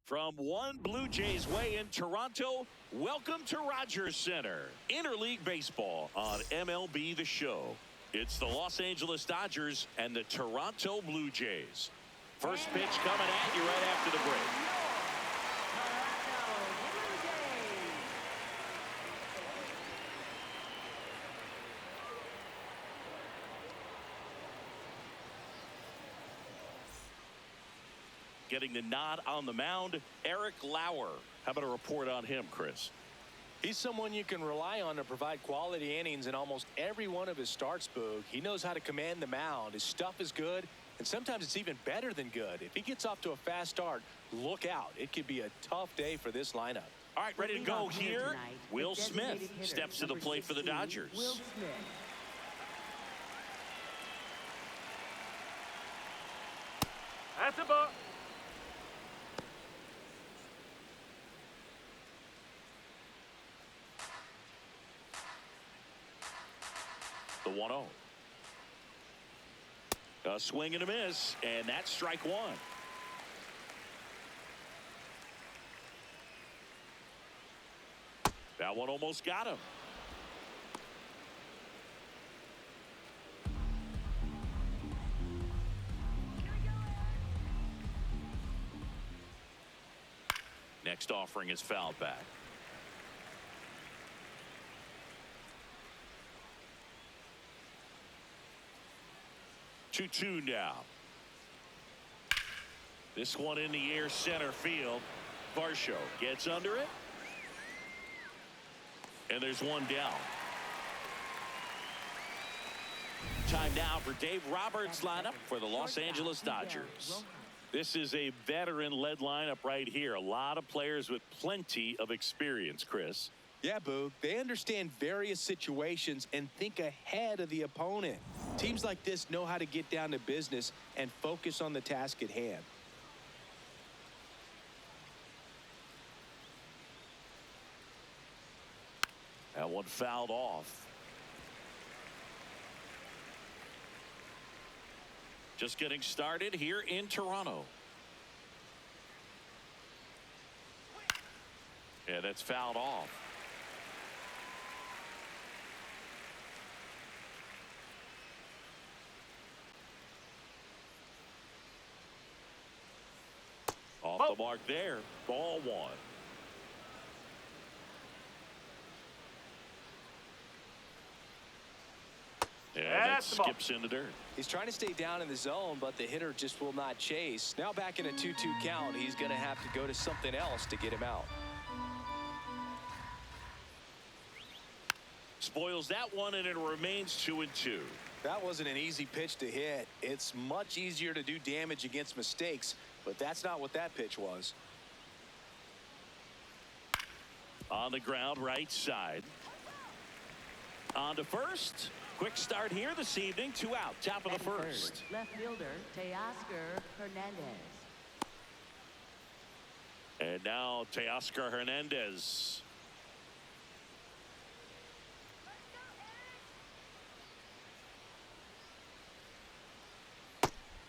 From one Blue Jays way in Toronto, welcome to Rogers Center. Interleague Baseball on MLB The Show. It's the Los Angeles Dodgers and the Toronto Blue Jays. First pitch coming at you right after the break. Getting the nod on the mound, Eric Lauer. How about a report on him, Chris? He's someone you can rely on to provide quality innings in almost every one of his starts, Boog. He knows how to command the mound. His stuff is good, and sometimes it's even better than good. If he gets off to a fast start, look out. It could be a tough day for this lineup. All right, ready to go here. Will Smith steps to the plate for the Dodgers. Will Smith. That's a ball. The 1-0. A swing and a miss, and that's strike one. That one almost got him. Next offering is fouled back. 2-2 now. This one in the air, center field. Varsho gets under it. And there's one down. Time now for Dave Roberts' lineup for the Los Angeles Dodgers. This is a veteran-led lineup right here. A lot of players with plenty of experience, Chris. Yeah, Boog. They understand various situations and think ahead of the opponent. Teams like this know how to get down to business and focus on the task at hand. That one fouled off. Just getting started here in Toronto. Yeah, that's fouled off. Off the mark there. Ball one. Yeah, that skips in the dirt. He's trying to stay down in the zone, but the hitter just will not chase. Now back in a 2-2 count, he's going to have to go to something else to get him out. Spoils that one, and it remains 2-2. That wasn't an easy pitch to hit. It's much easier to do damage against mistakes, but that's not what that pitch was. On the ground, right side. On to first. Quick start here this evening. 2 out. Top of the first. Left fielder, Teoscar Hernandez. And now Teoscar Hernandez.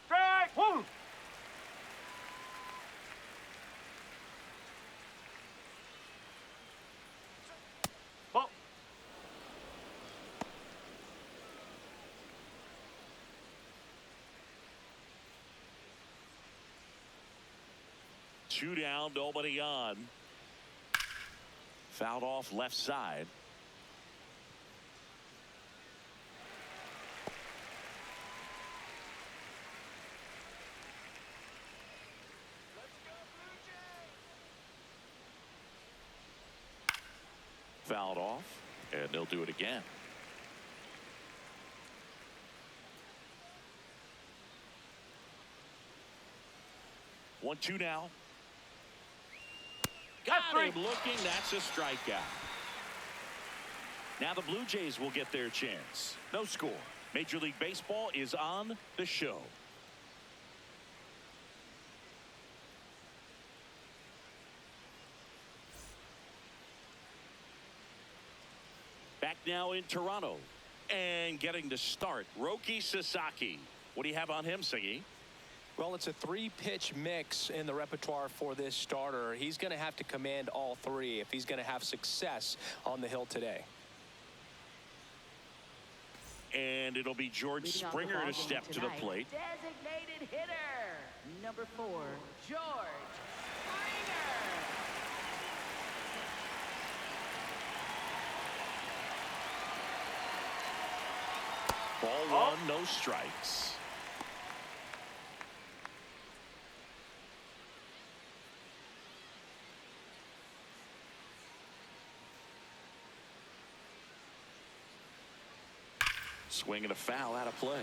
Strike one. Ball. Two down, nobody on. Fouled off left side. Fouled off, and they'll do it again. One, two now. Got him looking. That's a strikeout. Now the Blue Jays will get their chance. No score. Major League Baseball is on the show. Back now in Toronto. And getting to start, Roki Sasaki. What do you have on him, Siggy? Well, it's a three-pitch mix in the repertoire for this starter. He's going to have to command all three if he's going to have success on the hill today. And it'll be George Springer to step to the plate. Designated hitter, number 4, George Springer. Ball 1, no strikes. Swing and a foul out of play.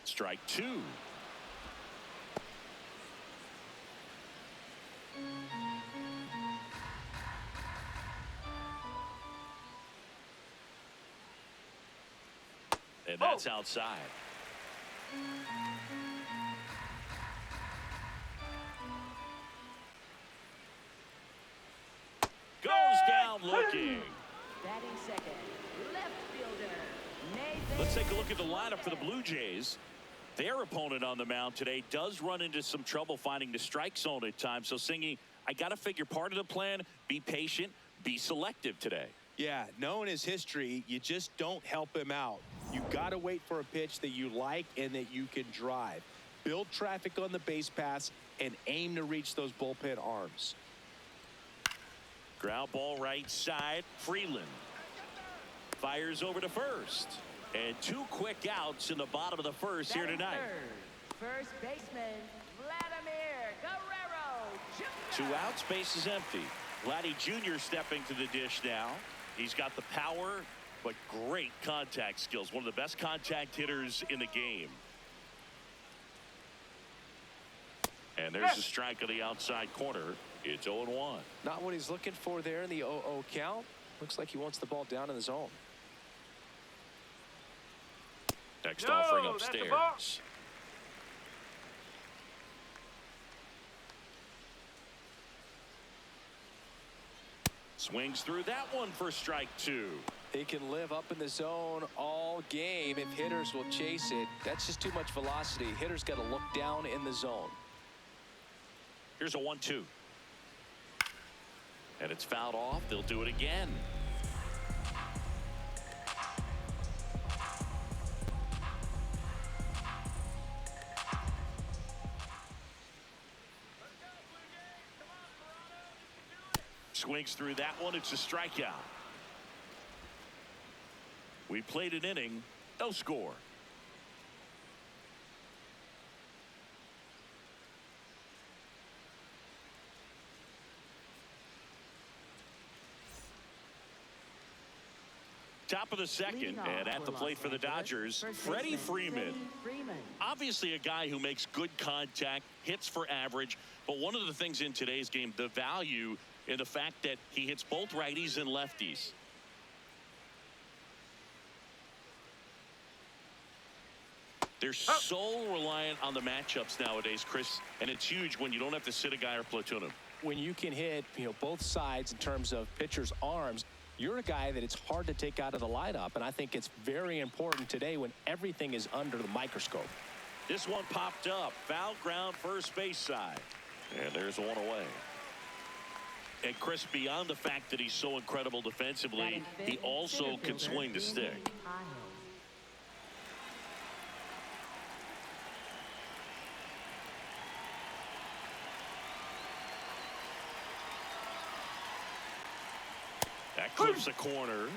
Strike 2. And that's outside. Goes down looking. Batting second, left fielder, Nathan. Let's take a look at the lineup for the Blue Jays. Their opponent on the mound today does run into some trouble finding the strike zone at times. So, Singy, I got to figure part of the plan, be patient, be selective today. Yeah, knowing his history, you just don't help him out. You got to wait for a pitch that you like and that you can drive. Build traffic on the base pass and aim to reach those bullpen arms. Ground ball right side. Freeland fires over to first. And 2 quick outs in the bottom of the first here Batting tonight. third, first baseman, Vladimir Guerrero Jr. 2 outs, base is empty. Vladdy Jr. stepping to the dish now. He's got the power, but great contact skills. One of the best contact hitters in the game. And there's a strike on the outside corner. It's 0-1. Not what he's looking for there in the 0-0 count. Looks like he wants the ball down in the zone. Next offering upstairs. Swings through that one for strike 2. He can live up in the zone all game if hitters will chase it. That's just too much velocity. Hitters got to look down in the zone. Here's a 1-2. And it's fouled off. They'll do it again. Swings through that one. It's a strikeout. We played an inning. No score. Top of the second, and at the plate for the Dodgers, Freddie Freeman. Obviously a guy who makes good contact, hits for average, but one of the things in today's game, the value in the fact that he hits both righties and lefties. They're so reliant on the matchups nowadays, Chris, and it's huge when you don't have to sit a guy or platoon him. When you can hit, both sides in terms of pitchers' arms, you're a guy that it's hard to take out of the lineup, and I think it's very important today when everything is under the microscope. This one popped up. Foul ground first base side. And there's one away. And Chris, beyond the fact that he's so incredible defensively, he also can swing the stick. That clips a corner.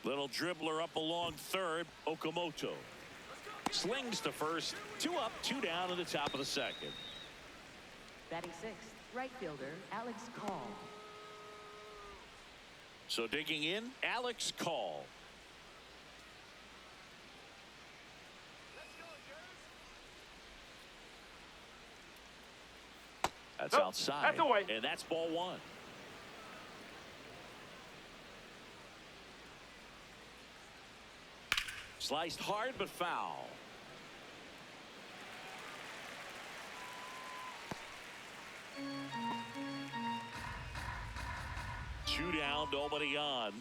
Little dribbler up along third. Okamoto slings to first. 2 up, 2 down in the top of the second. Batting sixth, right fielder Alex Call. So digging in, Alex Call. That's Nope, outside. that's away. And that's ball one. Sliced hard but foul. Two down, nobody on.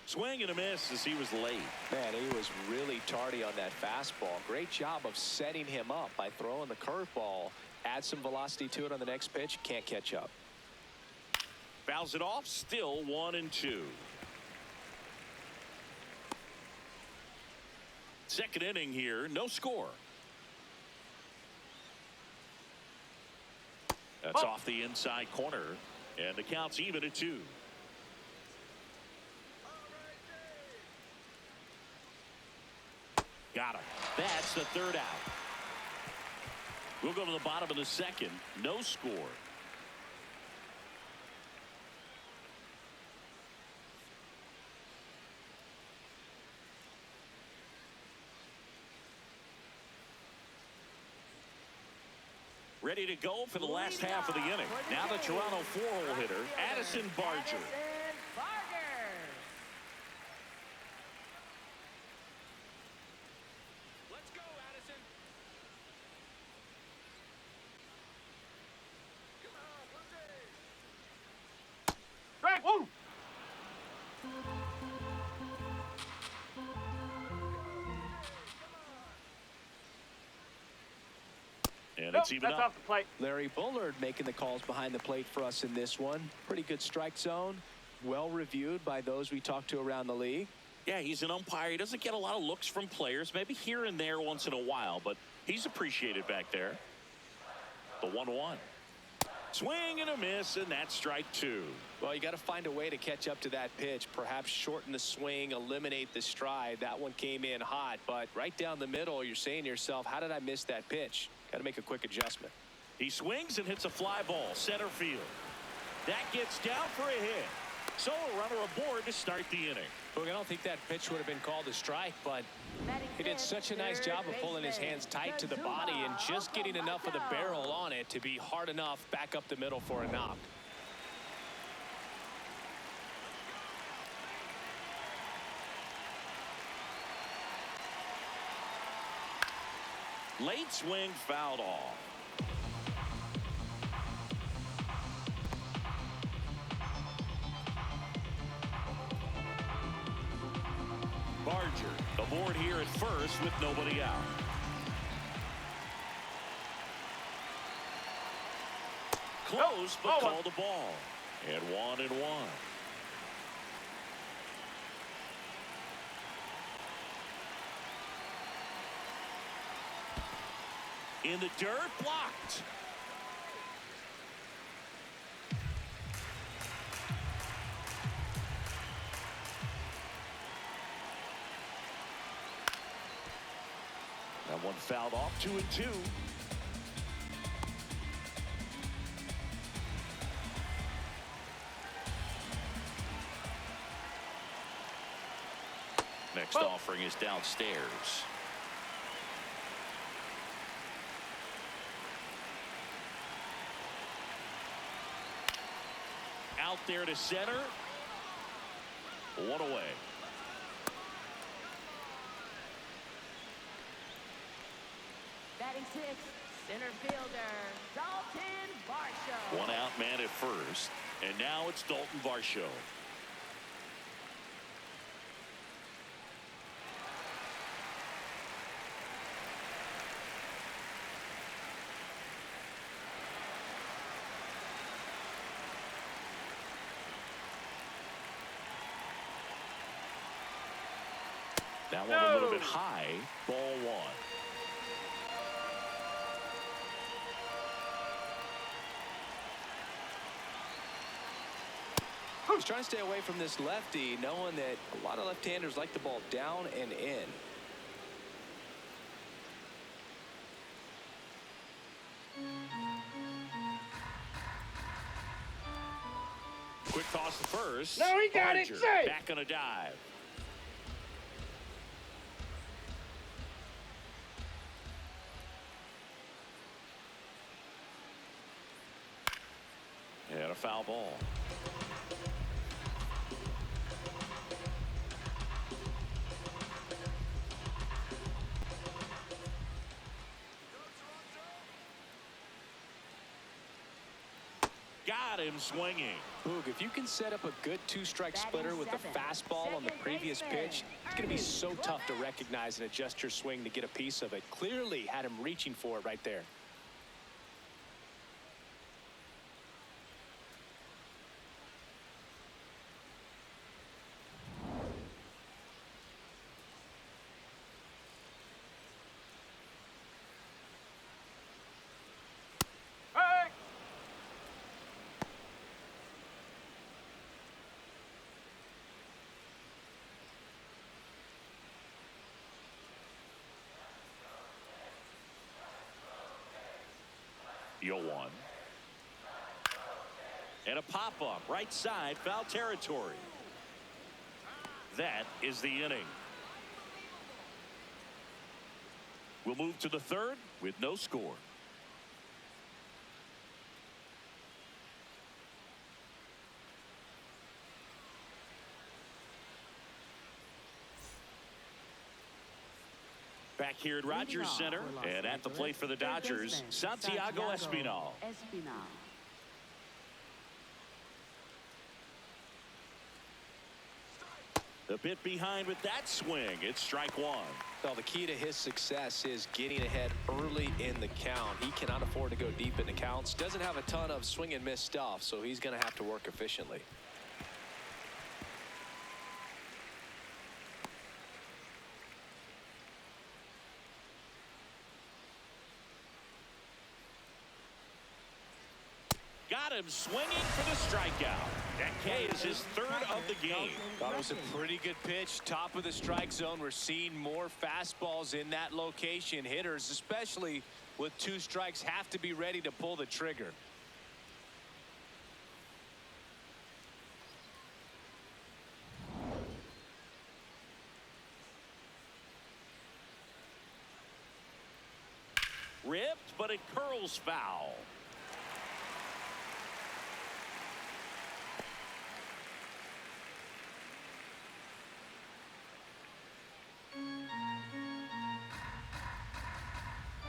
Swing and a miss as he was late. Man, he was really tardy on that fastball. Great job of setting him up by throwing the curveball. Add some velocity to it on the next pitch. Can't catch up. Fouls it off. Still 1-2. Second inning here. No score. That's off the inside corner. And the count's even at 2. Got him. That's the third out. We'll go to the bottom of the second. No score. Ready to go for the last half of the inning. Now the Toronto four-hole hitter, Addison Barger. Let's go, Addison. Strike one. And Nope, it's even that's up. off the plate. Larry Bullard making the calls behind the plate for us in this one. Pretty good strike zone. Well reviewed by those we talked to around the league. Yeah, he's an umpire. He doesn't get a lot of looks from players, maybe here and there once in a while, but he's appreciated back there. The 1-1. Swing and a miss, and that's strike 2. Well, you got to find a way to catch up to that pitch. Perhaps shorten the swing, eliminate the stride. That one came in hot, but right down the middle, you're saying to yourself, how did I miss that pitch? Got to make a quick adjustment. He swings and hits a fly ball, center field. That gets down for a hit. So a runner aboard to start the inning. Look, I don't think that pitch would have been called a strike, but he did such a nice job of pulling his hands tight to the body and just getting enough of the barrel on it to be hard enough back up the middle for a knock. Late swing fouled off. Barger aboard here at first with nobody out. Close, but called the ball. And 1-1. In the dirt, blocked. That one fouled off. 2-2. Next offering is downstairs. Out there to center. One away. Batting sixth, center fielder, Dalton Varsho. One out man at first. And now it's Dalton Varsho. That one a little bit high. Ball 1. He's trying to stay away from this lefty, knowing that a lot of left-handers like the ball down and in. Quick toss to first. No, he got it. Barger Safe. back on a dive. foul ball. Got him swinging. Boog, if you can set up a good two-strike splitter with the fastball on the previous pitch, it's going to be so tough to recognize and adjust your swing to get a piece of it. Clearly had him reaching for it right there. Hey! Yo one. And a pop-up right side, foul territory. That is the inning. We'll move to the third with no score. Back here at Rogers Center, and at the plate for the Dodgers, Santiago Espinal. A bit behind with that swing. It's strike one. Well, the key to his success is getting ahead early in the count. He cannot afford to go deep in the counts. Doesn't have a ton of swing and miss stuff, so he's going to have to work efficiently. Got him swinging for the strikeout. That K is his third of the game. That was a pretty good pitch. Top of the strike zone. We're seeing more fastballs in that location. Hitters, especially with two strikes, have to be ready to pull the trigger. Ripped, but it curls foul.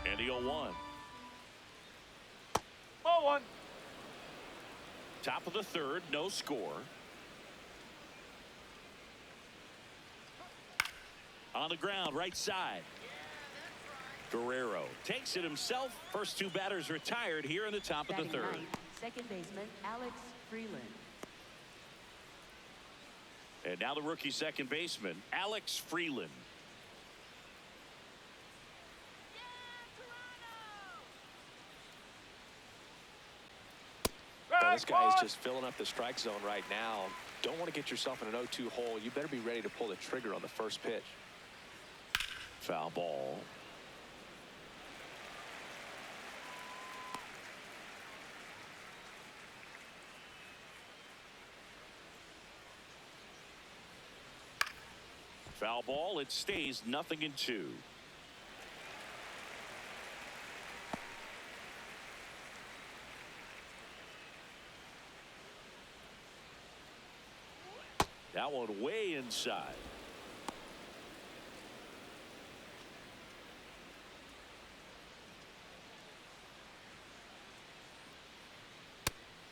And the 0-1. Ball one. Top of the third, no score. On the ground, right side. Guerrero takes it himself. First two batters retired here in the top of the third. Second baseman Alex Freeland. And now the rookie second baseman, Alex Freeland. Well, this guy is just filling up the strike zone right now. Don't want to get yourself in an 0-2 hole. You better be ready to pull the trigger on the first pitch. Foul ball. Foul ball. It stays 0-2. That one way inside.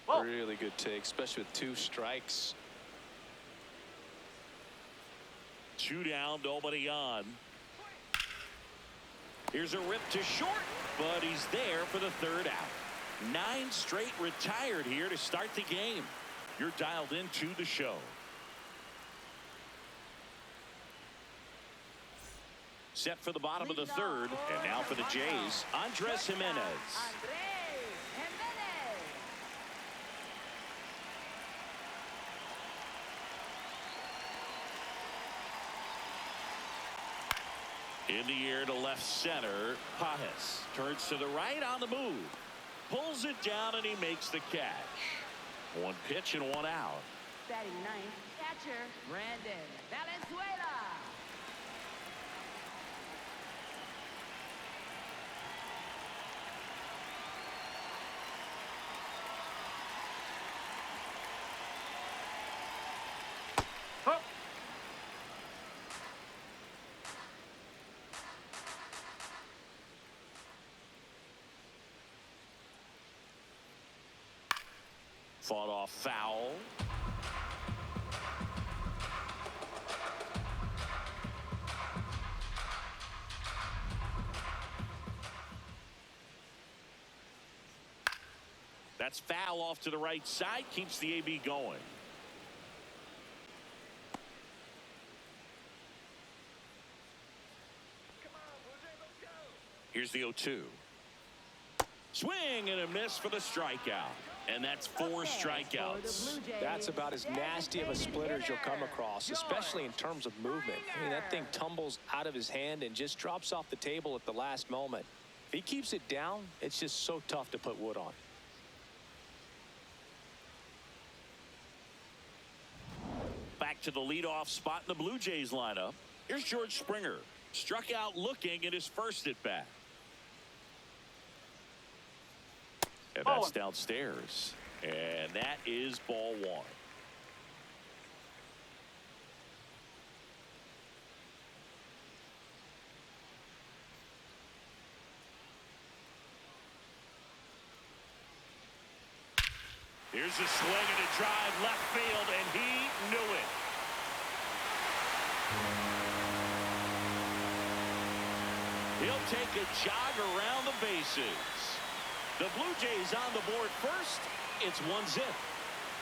Whoa. Really good take, especially with two strikes. Two down, nobody on. Here's a rip to short, but he's there for the third out. 9 straight retired here to start the game. You're dialed into the show. Set for the bottom of the third, and now for the Jays, Andres Jimenez. In the air to left center, Pajes turns to the right on the move. Pulls it down and he makes the catch. One pitch and one out. Batting ninth, catcher Brandon Valenzuela. Fought off foul. That's foul off to the right side. Keeps the AB going. Here's the 0-2. Swing and a miss for the strikeout. And that's 4 strikeouts. That's about as nasty of a splitter as you'll come across, especially in terms of movement. I mean, that thing tumbles out of his hand and just drops off the table at the last moment. If he keeps it down, it's just so tough to put wood on. Back to the leadoff spot in the Blue Jays lineup. Here's George Springer. Struck out looking at his first at bat. And that's downstairs. And that is ball 1. Here's a swing and a drive left field, and he knew it. He'll take a jog around the bases. The Blue Jays on the board first. It's 1-0.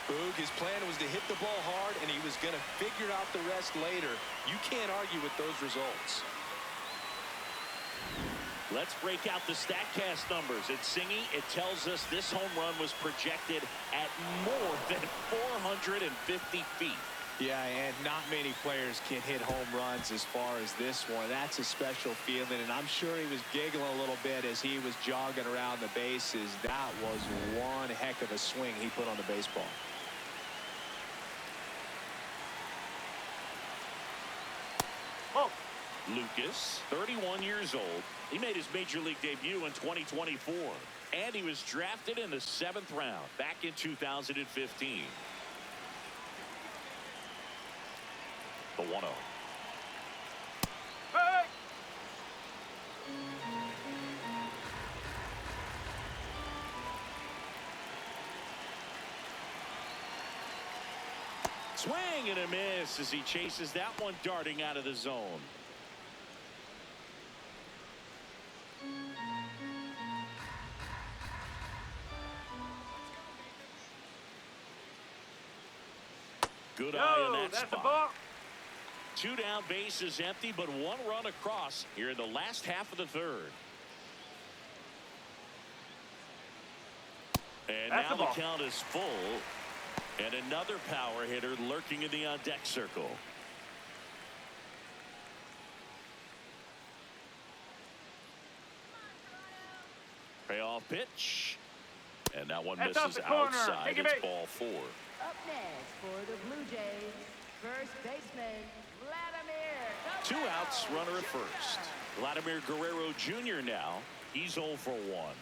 Boog, his plan was to hit the ball hard, and he was going to figure out the rest later. You can't argue with those results. Let's break out the StatCast numbers. It's Singy. It tells us this home run was projected at more than 450 feet. Yeah, and not many players can hit home runs as far as this one. That's a special feeling, and I'm sure he was giggling a little bit as he was jogging around the bases. That was one heck of a swing he put on the baseball. Oh. Lucas, 31 years old. He made his major league debut in 2024, and he was drafted in the 7th round back in 2015. The 1-0. Hey! Swing and a miss as he chases that one darting out of the zone. Good eye on that that's spot. a ball. 2 down, bases empty, but 1 run across here in the last half of the 3rd. And That's now a the ball. count is full. And another power hitter lurking in the on-deck circle. Payoff pitch. And that one That's off misses the corner. outside. Take it It's back. ball 4. Up next for the Blue Jays, first baseman, Vladimir. 2 outs, runner at first. Vladimir Guerrero Jr. now. He's 0 for 1.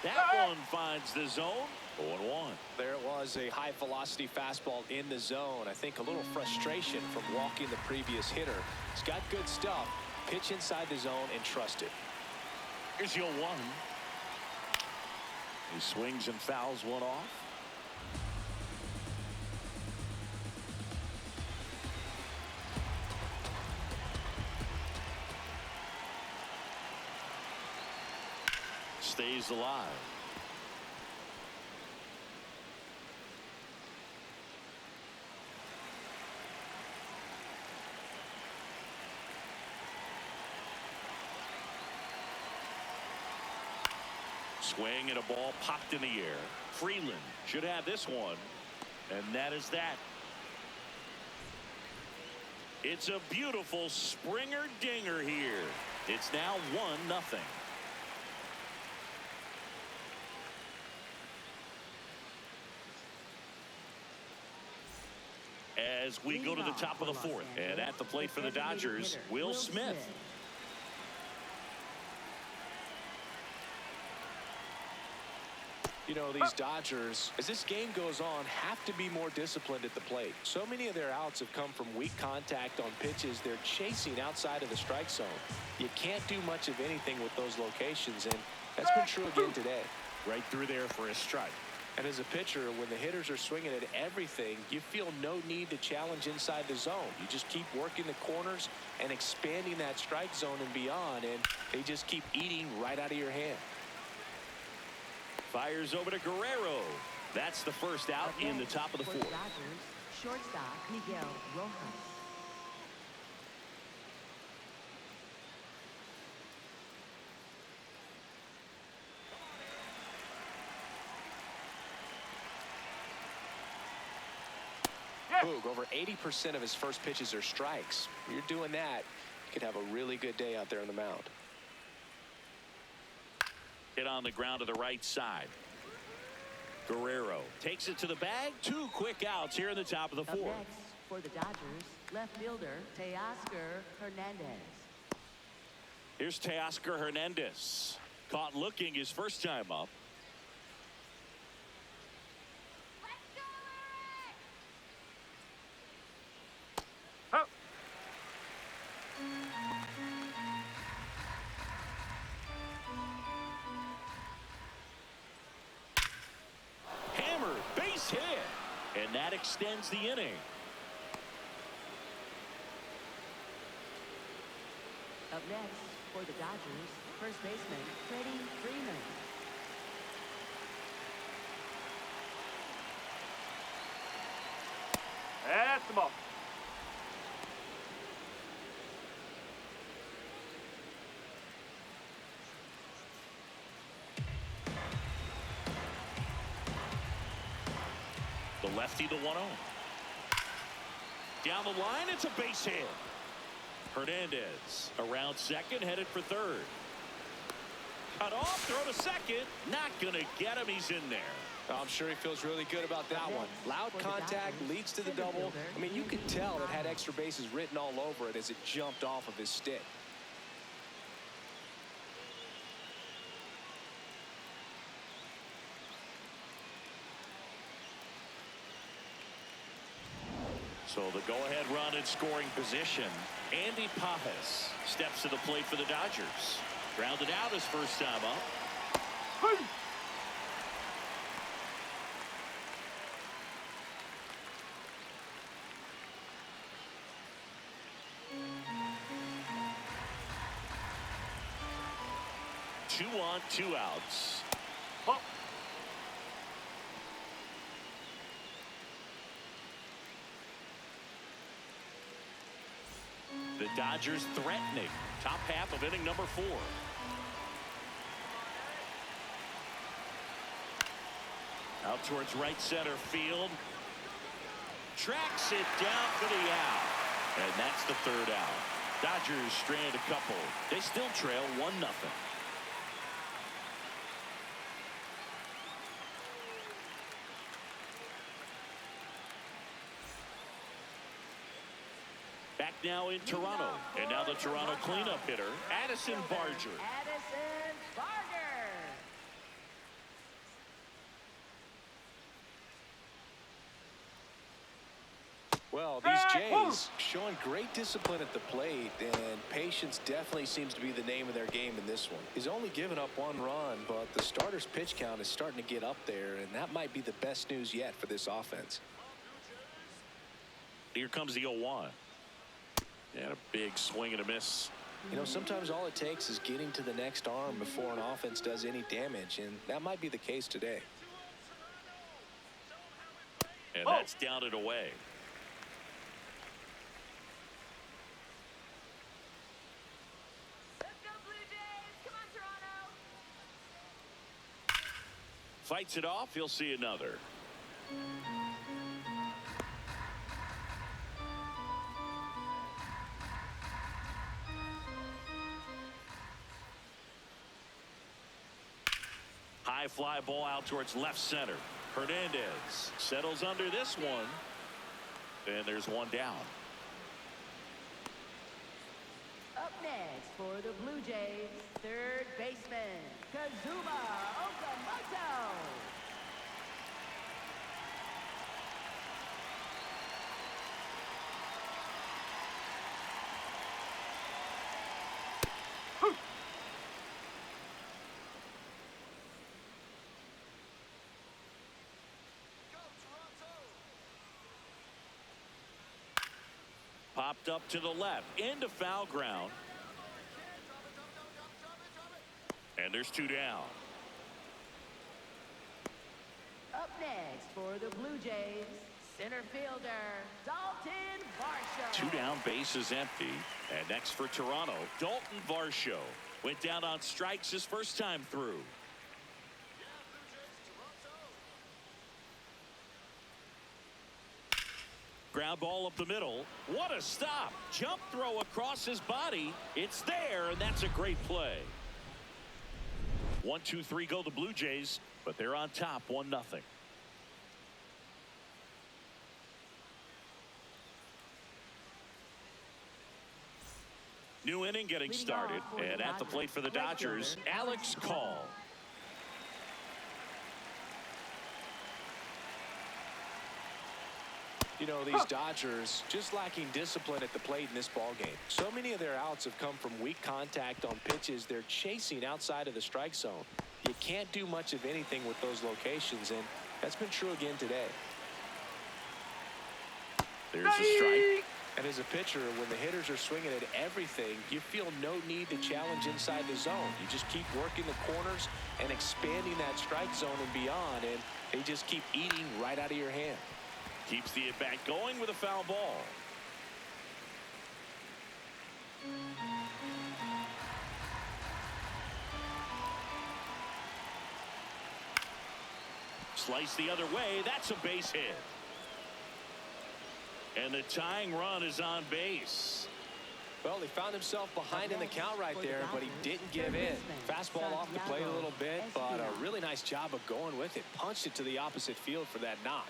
That one finds the zone. 0-1. There it was, a high velocity fastball in the zone. I think a little frustration from walking the previous hitter. He's got good stuff. Pitch inside the zone and trust it. Here's the 0-1. He swings and fouls one off. Stays alive. Swing and a ball popped in the air. Freeland should have this one. And that is that. It's a beautiful Springer dinger here. It's now 1-0. As we go to the top of the 4th, and at the plate for the Dodgers, Will Smith. You know, these Dodgers, as this game goes on, have to be more disciplined at the plate. So many of their outs have come from weak contact on pitches they're chasing outside of the strike zone. You can't do much of anything with those locations, and that's been true again today. Right through there for a strike. And as a pitcher, when the hitters are swinging at everything, you feel no need to challenge inside the zone. You just keep working the corners and expanding that strike zone and beyond, and they just keep eating right out of your hand. Fires over to Guerrero. That's the first out in the top of the fourth. Dodgers, shortstop Miguel Rojas. Boog, over 80% of his first pitches are strikes. When you're doing that, you could have a really good day out there on the mound. Hit on the ground to the right side. Guerrero takes it to the bag. 2 quick outs here in the top of the Up fourth. next for the Dodgers, left fielder Teoscar Hernandez. Here's Teoscar Hernandez. Caught looking his first time up. Hammered, base hit. And that extends the inning. Up next for the Dodgers, first baseman Freddie Freeman. That's the ball. The lefty, the 1-0. Down the line, it's a base hit. Hernandez around second, headed for third. Cut off, throw to second. Not going to get him. He's in there. I'm sure he feels really good about that one. Loud contact leads to the double. I mean, you could tell it had extra bases written all over it as it jumped off of his stick. So the go-ahead run in scoring position. Andy Pajas steps to the plate for the Dodgers. Grounded out his first time up. Hey. Two on, 2 outs. Oh. The Dodgers threatening. Top half of inning number 4. Out towards right center field. Tracks it down for the out. And that's the third out. Dodgers strand a couple. They still trail 1-0. Back now in Toronto. And now the Toronto cleanup hitter, Addison Barger. Addison Barger. Well, these Jays showing great discipline at the plate, and patience definitely seems to be the name of their game in this one. He's only given up 1 run, but the starter's pitch count is starting to get up there, and that might be the best news yet for this offense. Here comes the 0-1. And a big swing and a miss. You know, sometimes all it takes is getting to the next arm before an offense does any damage, and that might be the case today. And that's down and away. Let's go Blue Jays. Come on, Toronto. Fights it off. He'll see another. High fly ball out towards left center. Hernandez settles under this one. And there's one down. Up next for the Blue Jays, third baseman Kazuma Okamoto. Chopped up to the left into foul ground. And there's 2 down. Up next for the Blue Jays, center fielder, Dalton Varsho. 2 down, base is empty. And next for Toronto, Dalton Varsho. Went down on strikes his first time through. Ground ball up the middle. What a stop. Jump throw across his body. It's there, and that's a great play. 1-2-3 go the Blue Jays, but they're on top 1-0. New inning getting started, and at the plate for the Dodgers, Alex Call. You know, these Dodgers just lacking discipline at the plate in this ball game. So many of their outs have come from weak contact on pitches they're chasing outside of the strike zone. You can't do much of anything with those locations, and that's been true again today. There's a strike. And as a pitcher, when the hitters are swinging at everything, you feel no need to challenge inside the zone. You just keep working the corners and expanding that strike zone and beyond, and they just keep eating right out of your hand. Keeps the at-bat going with a foul ball. Slice the other way. That's a base hit. And the tying run is on base. Well, he found himself behind in the count right there, but he didn't give in. Fastball off the plate a little bit, but a really nice job of going with it. Punched it to the opposite field for that knock.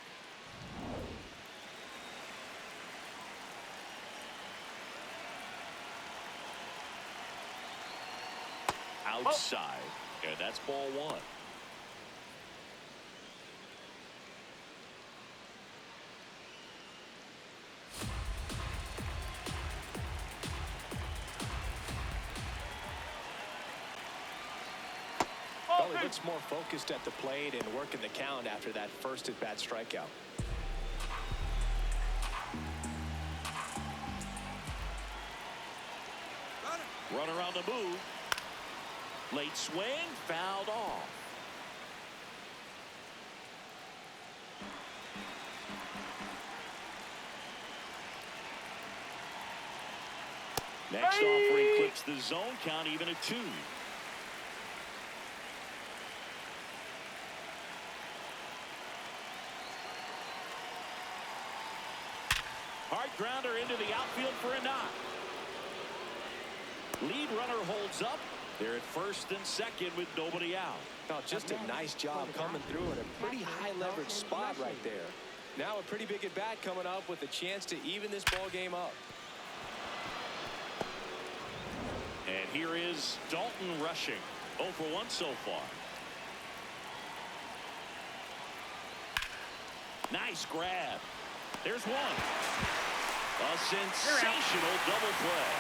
Outside, and that's ball 1. Well, he looks more focused at the plate and working the count after that first at-bat strikeout. Runner on the move. Late swing, fouled off. Next offering clips the zone count even at 2. Hard grounder into the outfield for a knock. Lead runner holds up. They're at first and second with nobody out. Oh, just a nice job coming through in a pretty high leverage spot right there. Now a pretty big at bat coming up with a chance to even this ball game up. And here is Dalton rushing. 0 for 1 so far. Nice grab. There's one. A sensational double play.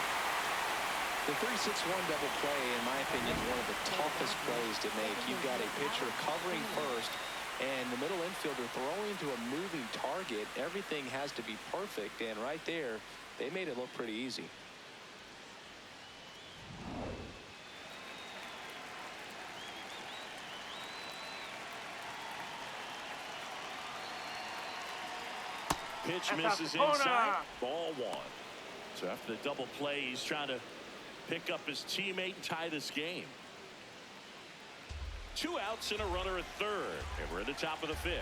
The 3-6-1 double play, in my opinion, is one of the toughest plays to make. You've got a pitcher covering first and the middle infielder throwing to a moving target. Everything has to be perfect, and right there, they made it look pretty easy. Pitch misses inside. Ball 1. So after the double play, he's trying to pick up his teammate and tie this game. 2 outs and a runner at third. And we're at the top of the 5th.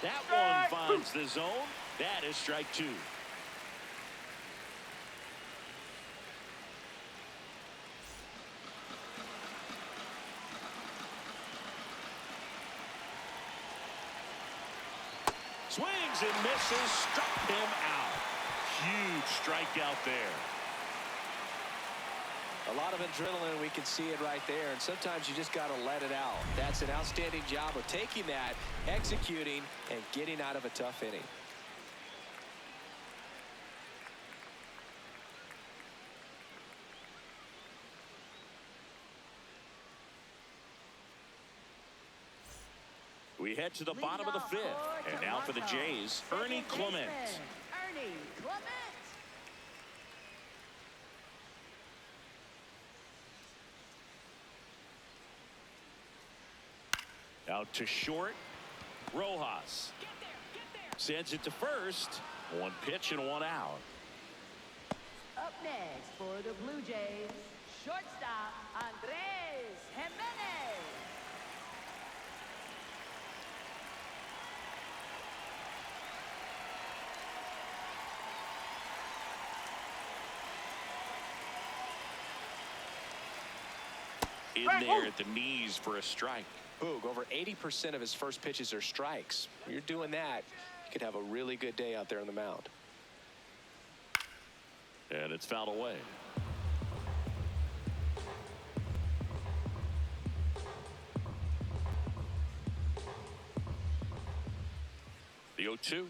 That one finds the zone. That is strike 2. Swings and misses, struck him out. Huge strikeout there. A lot of adrenaline, we can see it right there, and sometimes you just got to let it out. That's an outstanding job of taking that, executing, and getting out of a tough inning. We head to the bottom of the fifth. And now for the Jays, Ernie Clement. Ernie Clement. Out to short. Rojas sends it to first. One pitch and one out. Up next for the Blue Jays, shortstop Andres Jimenez. In there at the knees for a strike. Boog, over 80% of his first pitches are strikes. When you're doing that, you could have a really good day out there on the mound. And it's fouled away. The 0-2.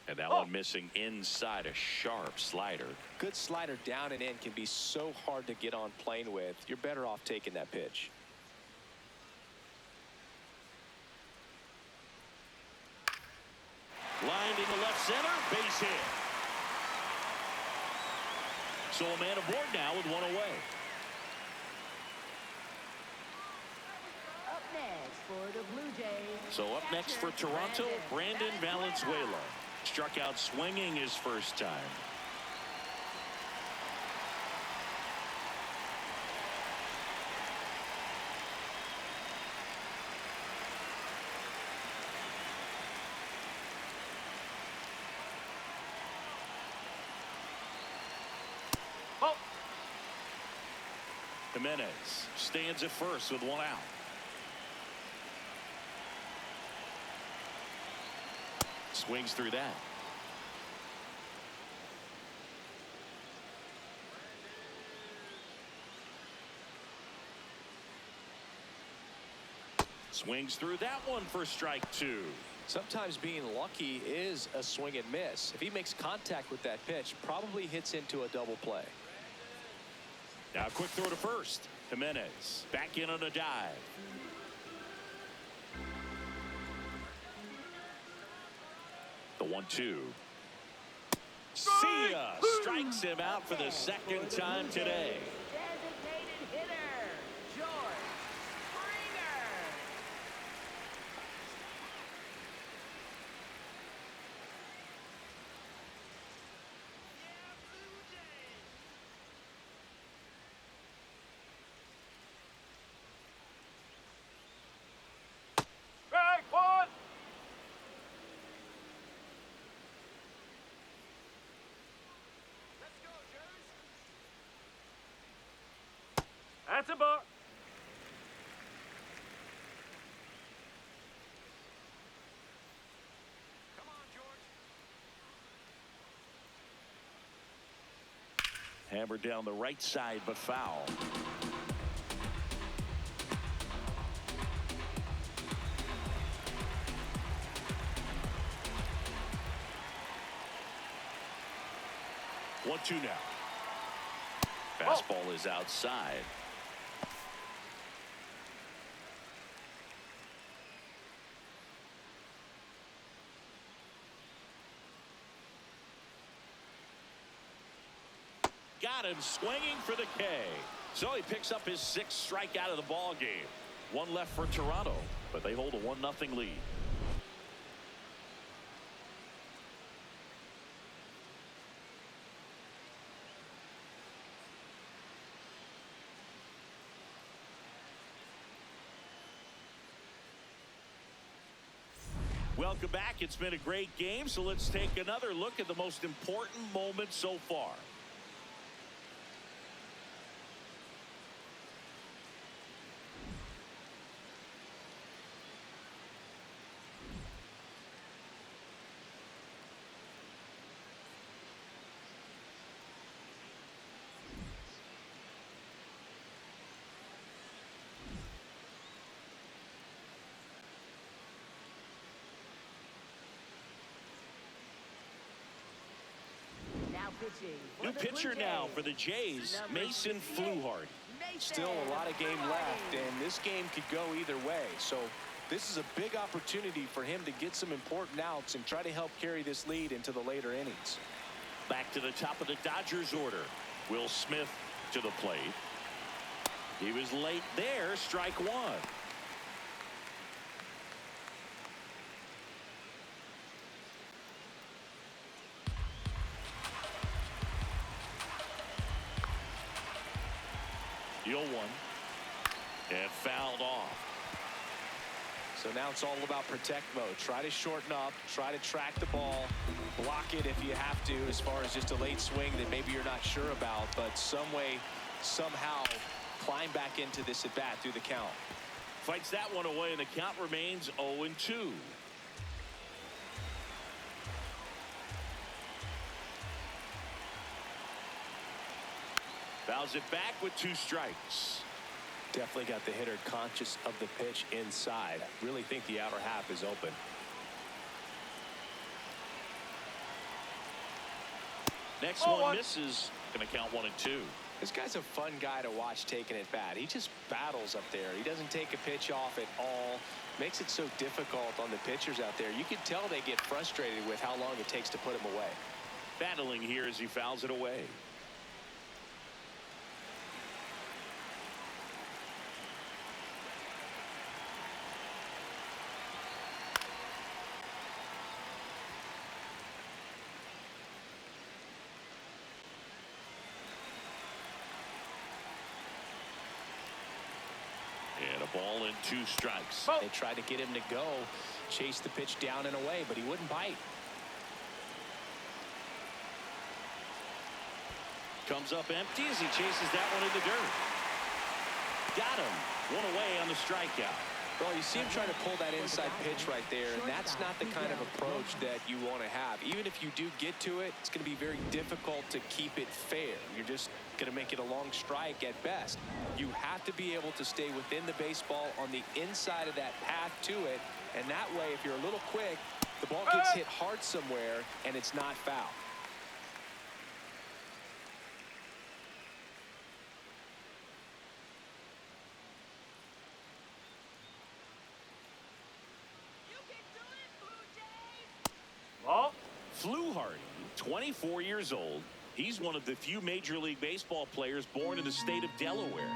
And that one missing inside, a sharp slider. Good slider down and in can be so hard to get on plane with. You're better off taking that pitch. Lined into left center, base hit. So a man aboard now with one away. Up next for the Blue Jays. So up next for Toronto, Brandon Valenzuela. Struck out swinging his first time. Oh. Jimenez stands at first with one out. Swings through that. Swings through that one for strike two. Sometimes being lucky is a swing and miss. If he makes contact with that pitch, probably hits into a double play. Now a quick throw to first. Jimenez back in on a dive. The 1-2. See ya! Strikes him out for the second time today. Designated hitter, George Springer. Strike one. That's a ball. Come on, George. Hammered down the right side, but foul. One, two now. Fastball is outside. Got him swinging for the K. So he picks up his sixth strikeout of the ball game. One left for Toronto, but they hold a 1-0 lead. Welcome back. It's been a great game, so let's take another look at the most important moment so far. New pitcher now for the Jays, Mason Fluharty. Still a lot of game left, and this game could go either way. So This is a big opportunity for him to get some important outs and try to help carry this lead into the later innings. Back to the top of the Dodgers order. Will Smith to the plate. He was late there. Strike one. The 0-1. And fouled off. So now it's all about protect mode. Try to shorten up, try to track the ball, block it if you have to, as far as just a late swing that maybe you're not sure about, but some way, somehow climb back into this at bat through the count. Fights that one away, and the count remains 0-2. Fouls it back with 2 strikes. Definitely got the hitter conscious of the pitch inside. I really think the outer half is open. Next one misses. Going to count 1-2. This guy's a fun guy to watch taking it bat. He just battles up there. He doesn't take a pitch off at all. Makes it so difficult on the pitchers out there. You can tell they get frustrated with how long it takes to put him away. Battling here as he fouls it away. And a ball and 2 strikes. They tried to get him to go, chase the pitch down and away, but he wouldn't bite. Comes up empty as he chases that one in the dirt. Got him. One away on the strikeout. Well, you see him trying to pull that inside pitch right there, and that's not the kind of approach that you want to have. Even if you do get to it, it's going to be very difficult to keep it fair. You're just going to make it a long strike at best. You have to be able to stay within the baseball on the inside of that path to it, and that way, if you're a little quick, the ball gets hit hard somewhere, and it's not foul. Fluharty, 24 years old. He's one of the few Major League Baseball players born in the state of Delaware.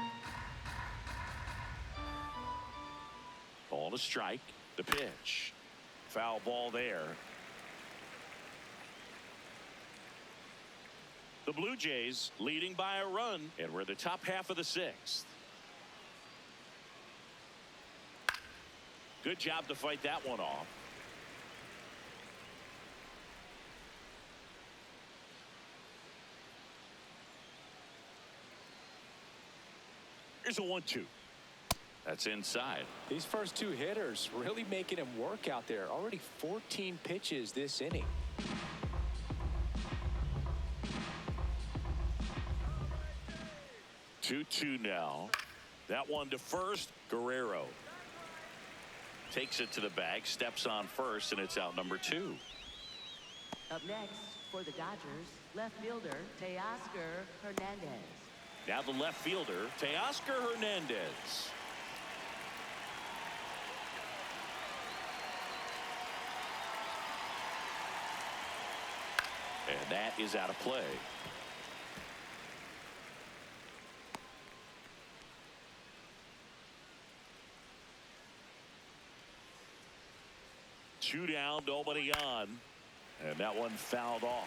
Ball to strike. The pitch. Foul ball there. The Blue Jays leading by a run, and we're the top half of the 6th. Good job to fight that one off. Here's a 1-2. That's inside. These first 2 hitters really making him work out there. Already 14 pitches this inning. 2-2 now. That one to first. Guerrero takes it to the bag, steps on first, and it's out number 2. Up next for the Dodgers, left fielder Teoscar Hernandez. Now the left fielder, Teoscar Hernandez. And that is out of play. Two down, nobody on. And that one fouled off.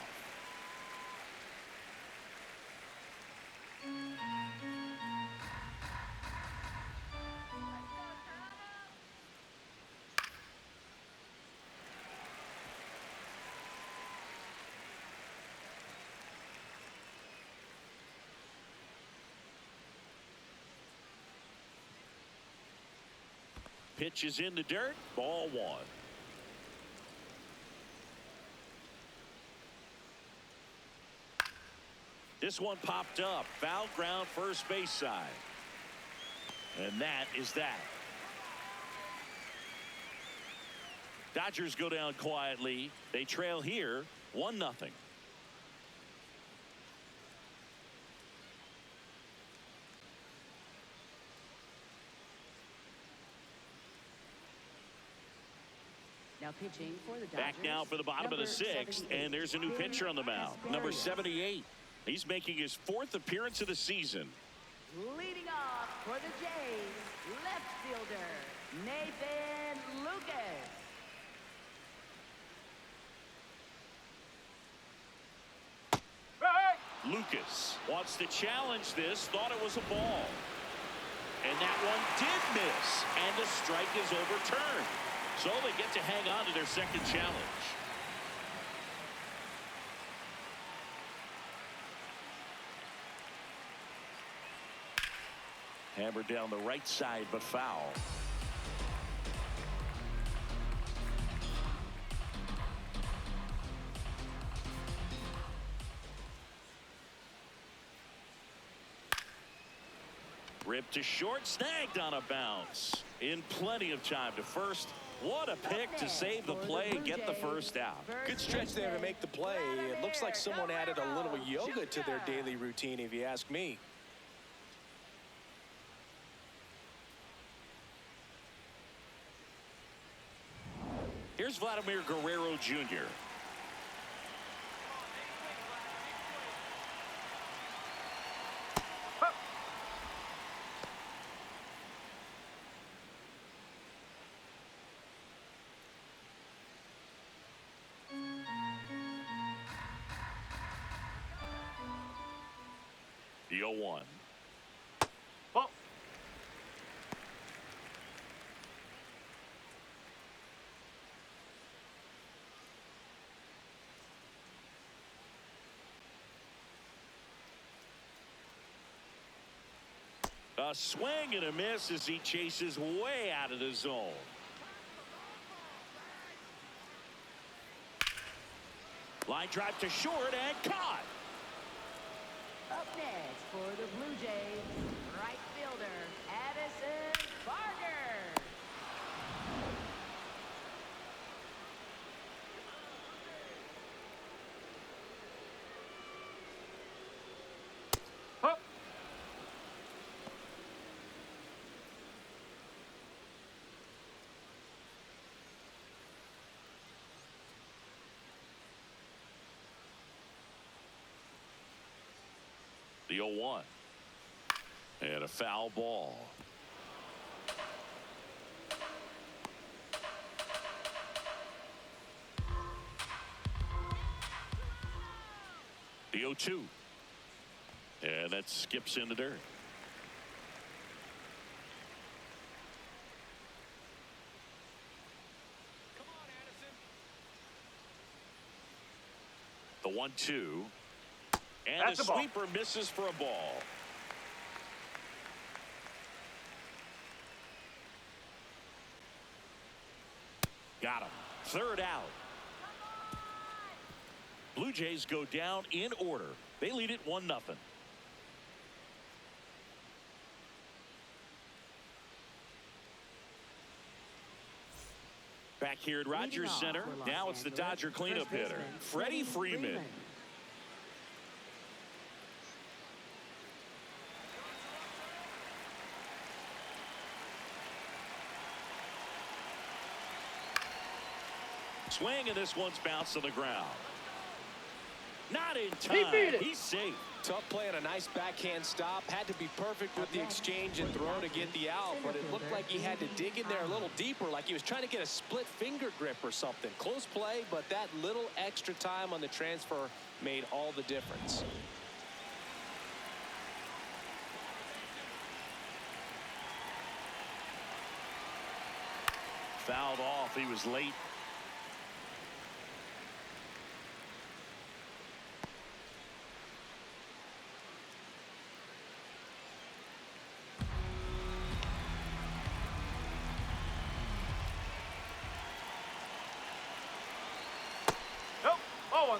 Pitch is in the dirt. Ball 1. This one popped up. Foul ground, first base side. And that is that. Dodgers go down quietly. They trail here 1-0. Now pitching for the Dodgers. Back now for the bottom of the sixth, and there's a new pitcher on the mound. Number 78. He's making his 4th appearance of the season. Leading off for the Jays, left fielder, Nathan Lucas. Lucas wants to challenge this, thought it was a ball. And that one did miss, and the strike is overturned. So they get to hang on to their second challenge. Hammered down the right side, but foul. Ripped to short, snagged on a bounce. In plenty of time to first. What a pick to save the play and get the first out. Good stretch there to make the play. It looks like someone added a little yoga to their daily routine, if you ask me. Here's Vladimir Guerrero Jr. The 0-1. Ball. A swing and a miss as he chases way out of the zone. Line drive to short and caught. Up next for the Blue Jays, right fielder, Addison Barger. Hup. The 0-1. And a foul ball. The 0-2. And that skips in the dirt. Come on, Addison. The 1-2. And That's the a ball. sweeper misses for a ball. Got him. Third out. Blue Jays go down in order. They lead it 1-0. Back here at Rogers Center. Now it's the Dodger cleanup hitter, Freddie Freeman. Swing, and this one's bounced to the ground. Not in time. He's safe. Tough play and a nice backhand stop. Had to be perfect with the exchange and throw to get the out, but it looked like he had to dig in there a little deeper, like he was trying to get a split finger grip or something. Close play, but that little extra time on the transfer made all the difference. Fouled off. He was late. Nope. Ball one.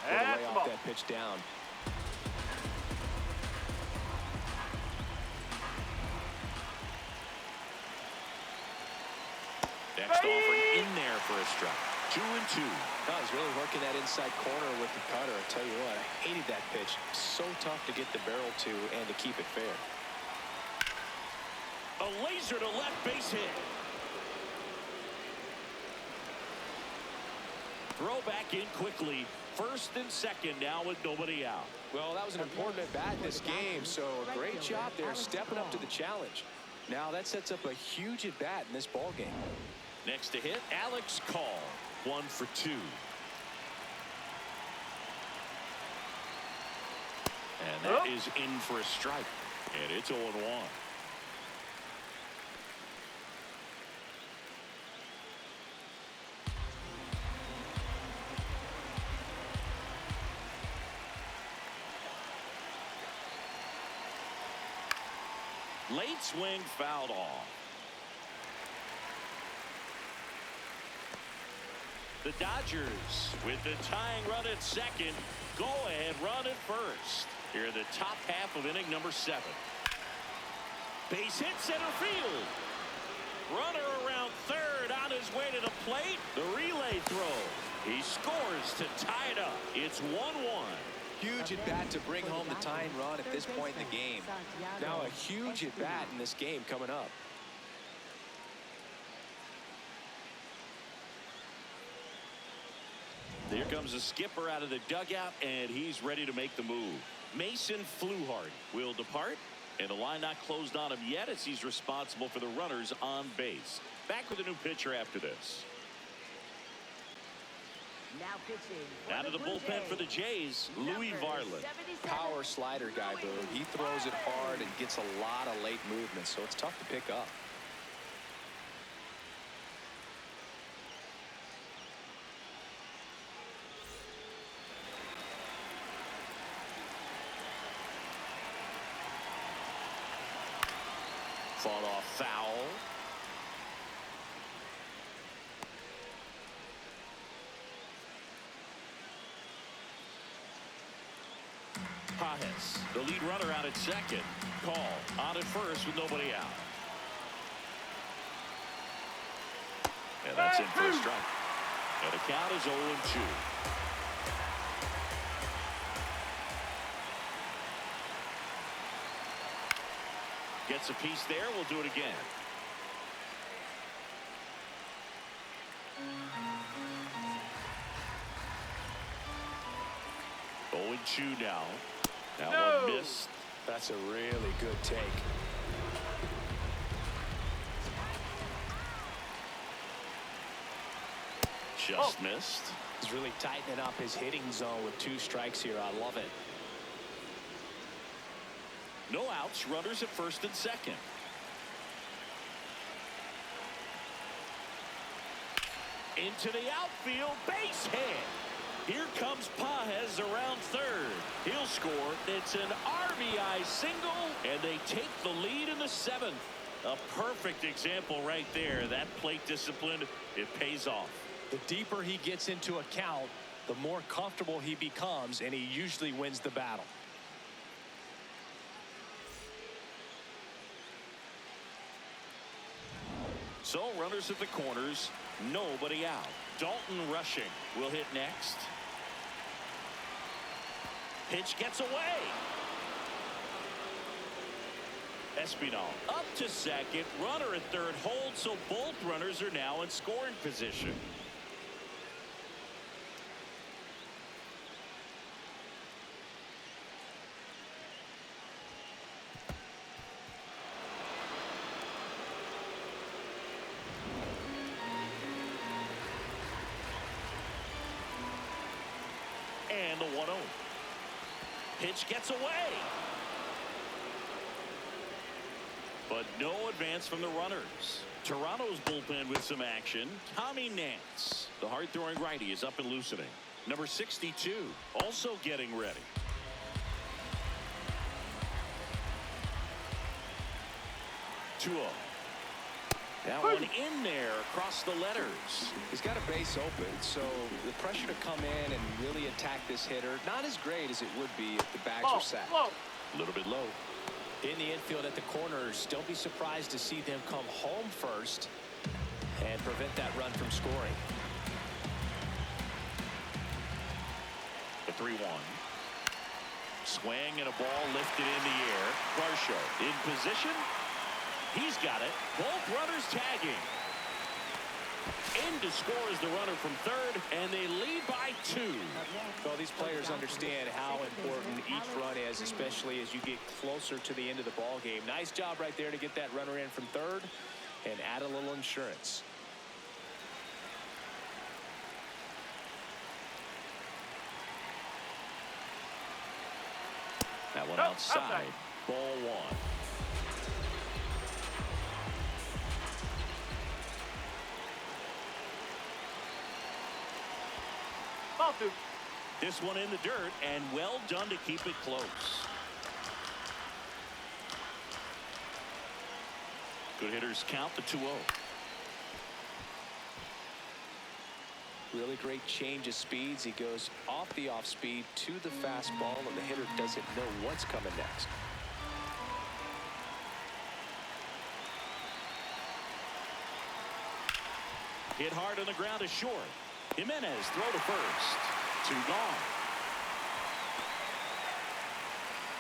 Gonna That's lay the off ball. that pitch down. Next offering in there for a strike. 2-2. Oh, he's really working that inside corner with the cutter. I tell you what, I hated that pitch. So tough to get the barrel to and to keep it fair. A laser to left base hit. Throw back in quickly. First and second now with nobody out. Well, that was an important at bat in this game, so a great job there stepping up to the challenge. Now that sets up a huge at bat in this ball game. Next to hit, Alex Call. 1 for 2. And that is in for a strike. And it's 0-1. Late swing fouled off. The Dodgers with the tying run at second. Go ahead run at first. Here in the top half of inning number 7. Base hit center field. Runner around third on his way to the plate. The relay throw. He scores to tie it up. It's 1-1. Huge at bat to bring home the tying run at this point in the game. Now a huge at bat in this game coming up. Here comes the skipper out of the dugout, and he's ready to make the move. Mason Fluharty will depart, and the line not closed on him yet as he's responsible for the runners on base. Back with a new pitcher after this. Now pitching. Out of the bullpen for the Jays, Louis Varland. Power slider guy, Boo. He throws it hard and gets a lot of late movement, so it's tough to pick up. Fought off foul. Pajes, the lead runner out at second. Call on at first with nobody out. And that's in for a strike. And the count is 0-2. Gets a piece there. We'll do it again. Going 2 now. That one missed. That's a really good take. Just missed. He's really tightening up his hitting zone with 2 strikes here. I love it. No outs. Runners at first and second. Into the outfield. Base hit. Here comes Pajes around third. He'll score. It's an RBI single, and they take the lead in the 7th. A perfect example right there. That plate discipline, it pays off. The deeper he gets into a count, the more comfortable he becomes, and he usually wins the battle. So runners at the corners, nobody out. Dalton rushing will hit next. Pitch gets away. Espinal up to second. Runner at third holds, so both runners are now in scoring position. And the 1-0. Pitch gets away. But no advance from the runners. Toronto's bullpen with some action. Tommy Nance, the hard-throwing righty, is up and loosening. Number 62, also getting ready. That one in there across the letters. He's got a base open, so the pressure to come in and really attack this hitter, not as great as it would be if the bags were sacked. A little bit low. In the infield at the corners, don't be surprised to see them come home first and prevent that run from scoring. 3-1. Swing and a ball lifted in the air. Varsho in position. He's got it. Both runners tagging. In to score is the runner from third, and they lead by 2. Well, these players understand how important each run is, especially as you get closer to the end of the ball game. Nice job right there to get that runner in from third and add a little insurance. That one outside. Ball 1. Ball 2. This one in the dirt, and well done to keep it close. Good hitters count the 2-0. Really great change of speeds. He goes off the off speed to the fastball, and the hitter doesn't know what's coming next. Hit hard on the ground is short. Jimenez throw to first. 2 gone.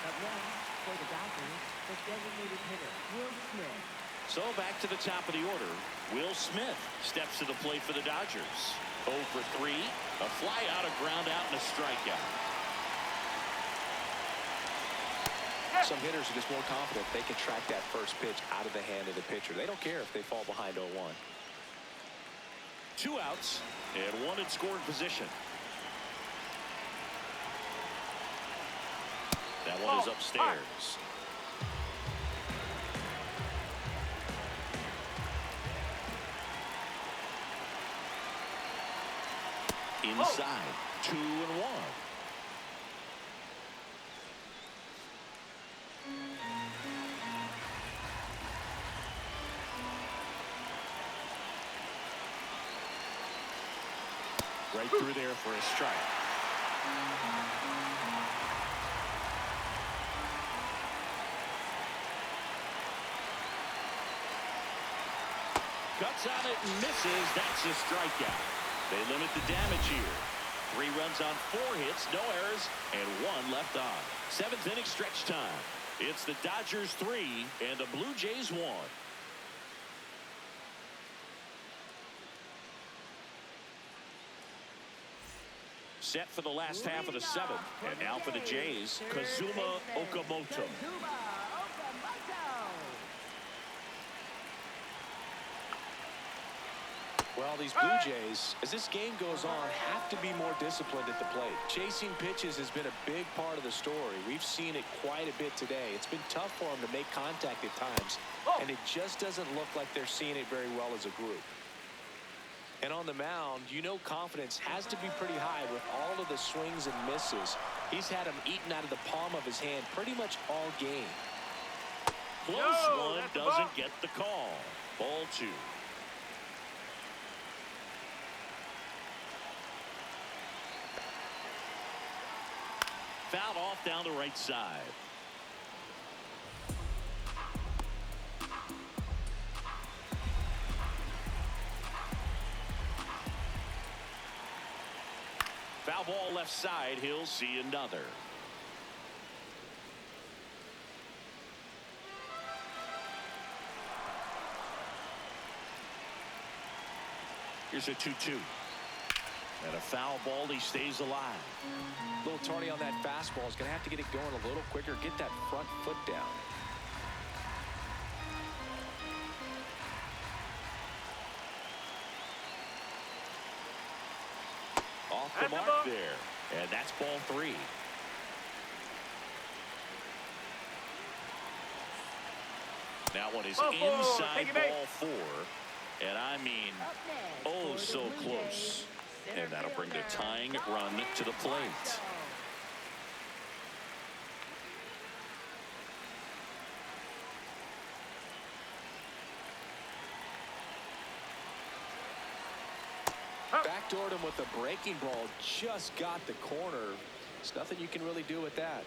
Up next for the Dodgers, the designated hitter, Will Smith. So back to the top of the order. Will Smith steps to the plate for the Dodgers. 0 for 3. A fly out, a ground out, and a strikeout. Some hitters are just more confident they can track that first pitch out of the hand of the pitcher. They don't care if they fall behind 0-1. 2 outs and 1 in scoring position. That one is upstairs. Inside. 2-1. Right through there for a strike. Cuts on it and misses. That's a strikeout. They limit the damage here. 3 runs on 4 hits, no errors, and 1 left on. 7th inning stretch time. It's the Dodgers 3 and the Blue Jays 1. Set for the last half of the 7th. And now for the Jays, Kazuma Okamoto. Well, these Blue Jays, as this game goes on, have to be more disciplined at the plate. Chasing pitches has been a big part of the story. We've seen it quite a bit today. It's been tough for them to make contact at times, and it just doesn't look like they're seeing it very well as a group. And on the mound, you know confidence has to be pretty high with all of the swings and misses. He's had them eaten out of the palm of his hand pretty much all game. Close one doesn't get the call. Ball 2. Fouled off down the right side. Foul ball left side. He'll see another. Here's a 2-2. And a foul ball. He stays alive. A little tardy on that fastball. He's going to have to get it going a little quicker. Get that front foot down. Off the mark there. And that's ball 3. That one is inside ball 4. And I mean, oh, so close. And that'll bring the tying run to the plate. Backdoored him with a breaking ball. Just got the corner. There's nothing you can really do with that.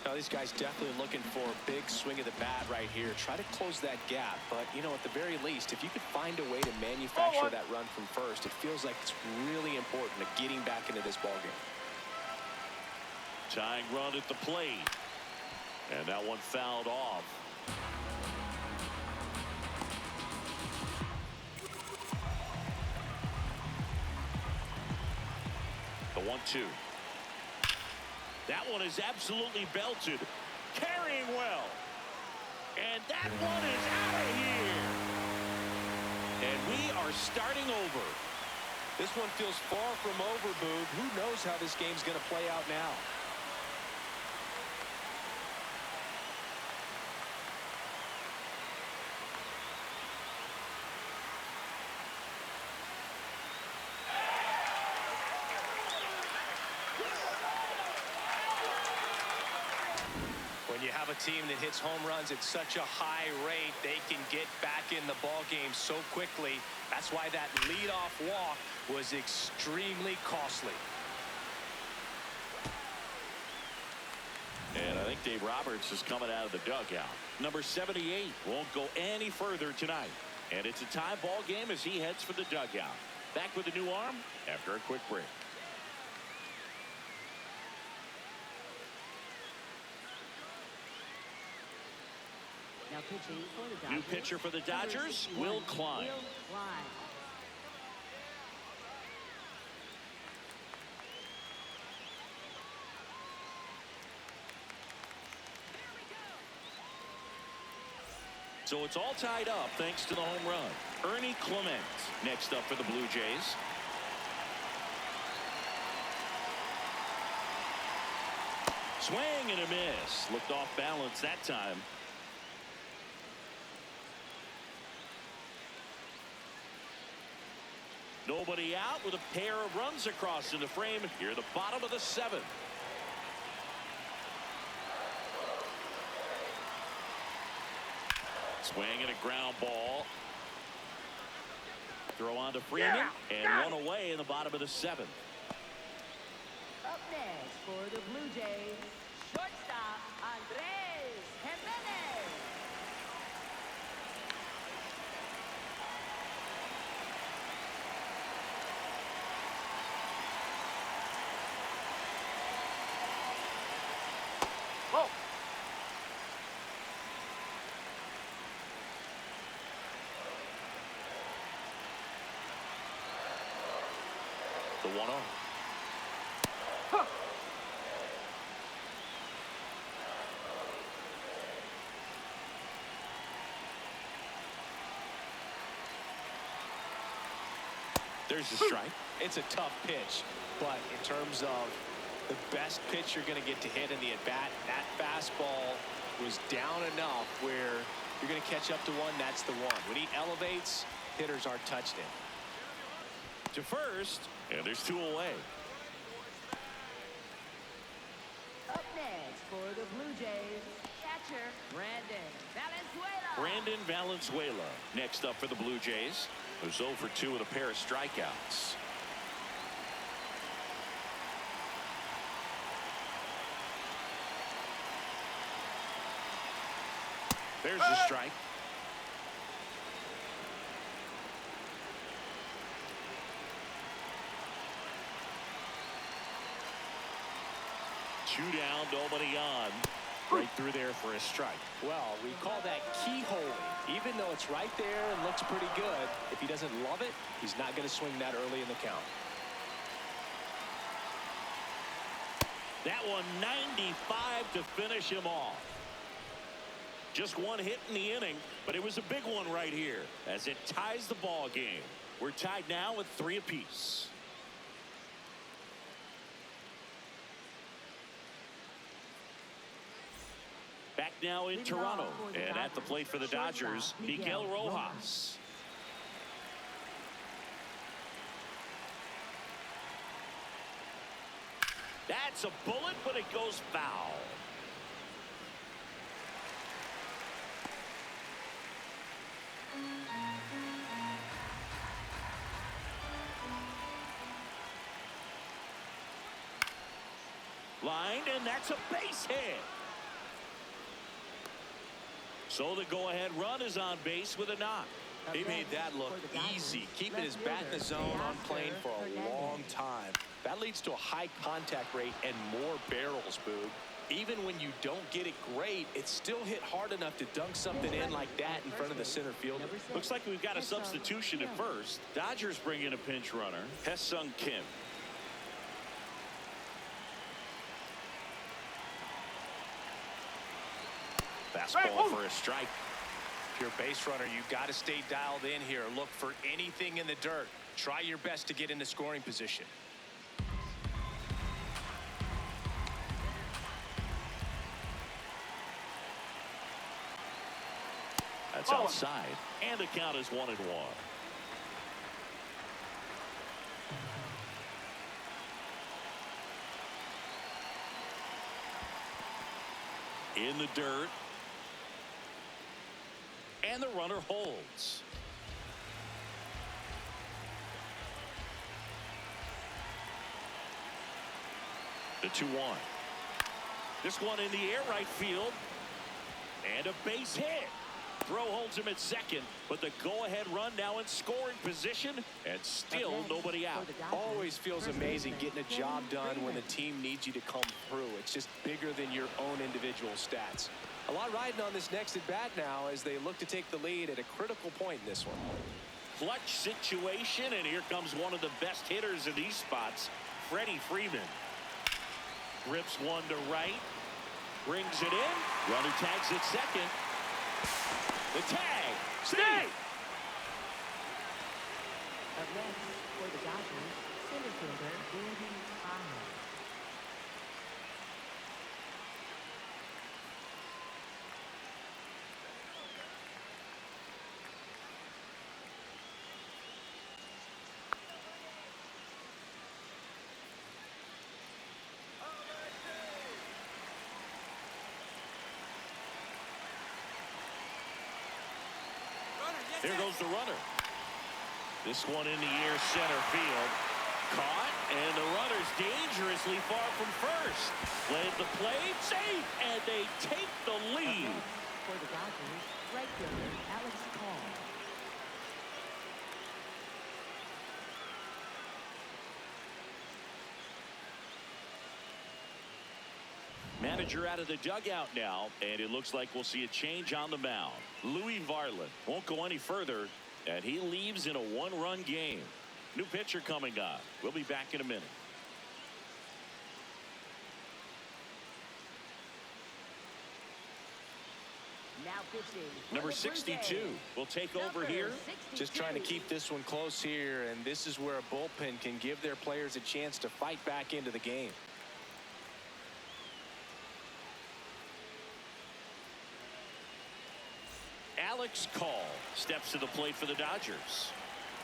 Now, these guys definitely looking for a big swing of the bat right here. Try to close that gap. But, you know, at the very least, if you could find a way to manufacture that run from first, it feels like it's really important to getting back into this ballgame. Tying run at the plate. And that one fouled off. The 1-2. That one is absolutely belted. Carrying well. And that one is out of here. And we are starting over. This one feels far from over, Boog. Who knows how this game's going to play out now? When you have a team that hits home runs at such a high rate, they can get back in the ball game so quickly. That's why that leadoff walk was extremely costly. And I think Dave Roberts is coming out of the dugout. Number 78 won't go any further tonight. And it's a tie ball game as he heads for the dugout. Back with a new arm after a quick break. Now pitching for the Dodgers. New pitcher for the Dodgers, Will Klein. Will Klein. So it's all tied up thanks to the home run. Ernie Clement next up for the Blue Jays. Swing and a miss. Looked off balance that time. Nobody out with a pair of runs across in the frame here at the bottom of the 7th. Swing and a ground ball. Throw on to Freeman and one away in the bottom of the 7th. Up next for the Blue Jays, shortstop Andres Jimenez. Whoa. The 1-0. There's the strike. It's a tough pitch, but in terms of the best pitch you're going to get to hit in the at-bat, that fastball was down enough where you're going to catch up to one. That's the one. When he elevates, hitters aren't touched him. To first, and there's 2 away. Up next for the Blue Jays, catcher Brandon Valenzuela. Brandon Valenzuela next up for the Blue Jays, who's 0 for 2 with a pair of strikeouts. There's the strike. Two down, nobody on. Right through there for a strike. Well, we call that keyholing. Even though it's right there and looks pretty good, if he doesn't love it, he's not going to swing that early in the count. That one 95 to finish him off. Just one hit in the inning, but it was a big one right here as it ties the ball game. We're tied now with 3 apiece. Back now in Toronto, and at the plate for the Dodgers, Miguel Rojas. That's a bullet, but it goes foul. Lined, and that's a base hit. So the go-ahead run is on base with a knock. He made that look easy, keeping his bat in the zone on plane for a long time. That leads to a high contact rate and more barrels, Boog. Even when you don't get it great, it's still hit hard enough to dunk something in like that in front of the center fielder. Looks like we've got a substitution at first. Dodgers bring in a pinch runner, Hesung Kim. Fastball for a strike. If you're a base runner, you've got to stay dialed in here. Look for anything in the dirt. Try your best to get into scoring position. That's outside, and the count is 1-1. In the dirt, and the runner holds. The 2-1. This one in the air right field, and a base hit. Throw holds him at second, but the go-ahead run now in scoring position, and still nobody out. Always feels amazing getting a job done when the team needs you to come through. It's just bigger than your own individual stats. A lot riding on this next at-bat now as they look to take the lead at a critical point in this one. Clutch situation, and here comes one of the best hitters in these spots, Freddie Freeman. Rips one to right, brings it in, runner tags at second. The tag, stay! Up next for the Dodgers, center fielder Andy Fine. Here goes the runner. This one in the air, center field. Caught, and the runner's dangerously far from first. Played the plate, safe, and they take the lead. For the Dodgers, right fielder Alex Call. Manager out of the dugout now, and it looks like we'll see a change on the mound. Louis Varland won't go any further, and he leaves in a one-run game. New pitcher coming up. We'll be back in a minute. Now pitching. Number 62 will take over here. Just trying to keep this one close here, and this is where a bullpen can give their players a chance to fight back into the game. Alex Call steps to the plate for the Dodgers.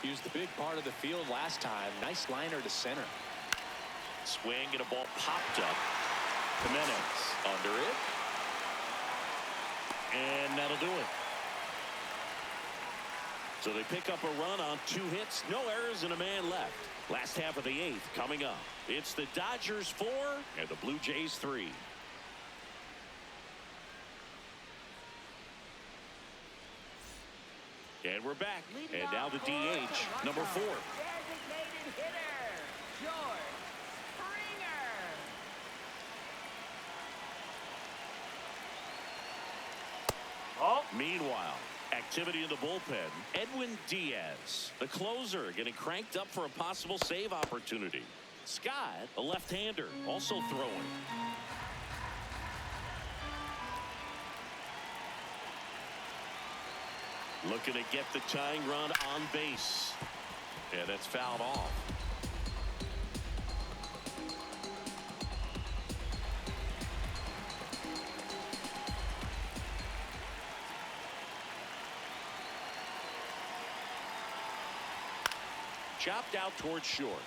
He was the big part of the field last time. Nice liner to center. Swing and a ball popped up. Jimenez under it. And that'll do it. So they pick up a run on 2 hits, no errors, and a man left. Last half of the 8th coming up. It's the Dodgers 4 and the Blue Jays 3. And we're back. And now the DH, number 4. Designated hitter, George Springer. Meanwhile, activity in the bullpen. Edwin Diaz, the closer, getting cranked up for a possible save opportunity. Scott, a left-hander, also throwing. Looking to get the tying run on base. And that's fouled off. Chopped out towards short.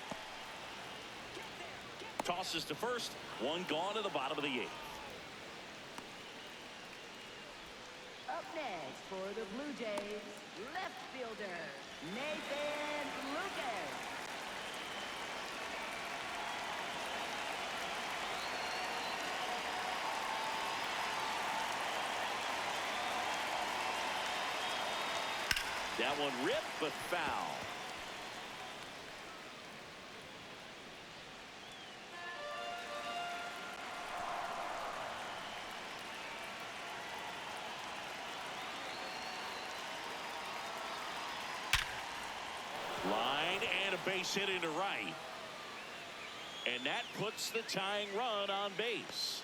Tosses to first. One gone to the bottom of the 8th. Up next for the Blue Jays, left fielder Nathan Lucas. That one ripped, but foul. base hit into right. And that puts the tying run on base.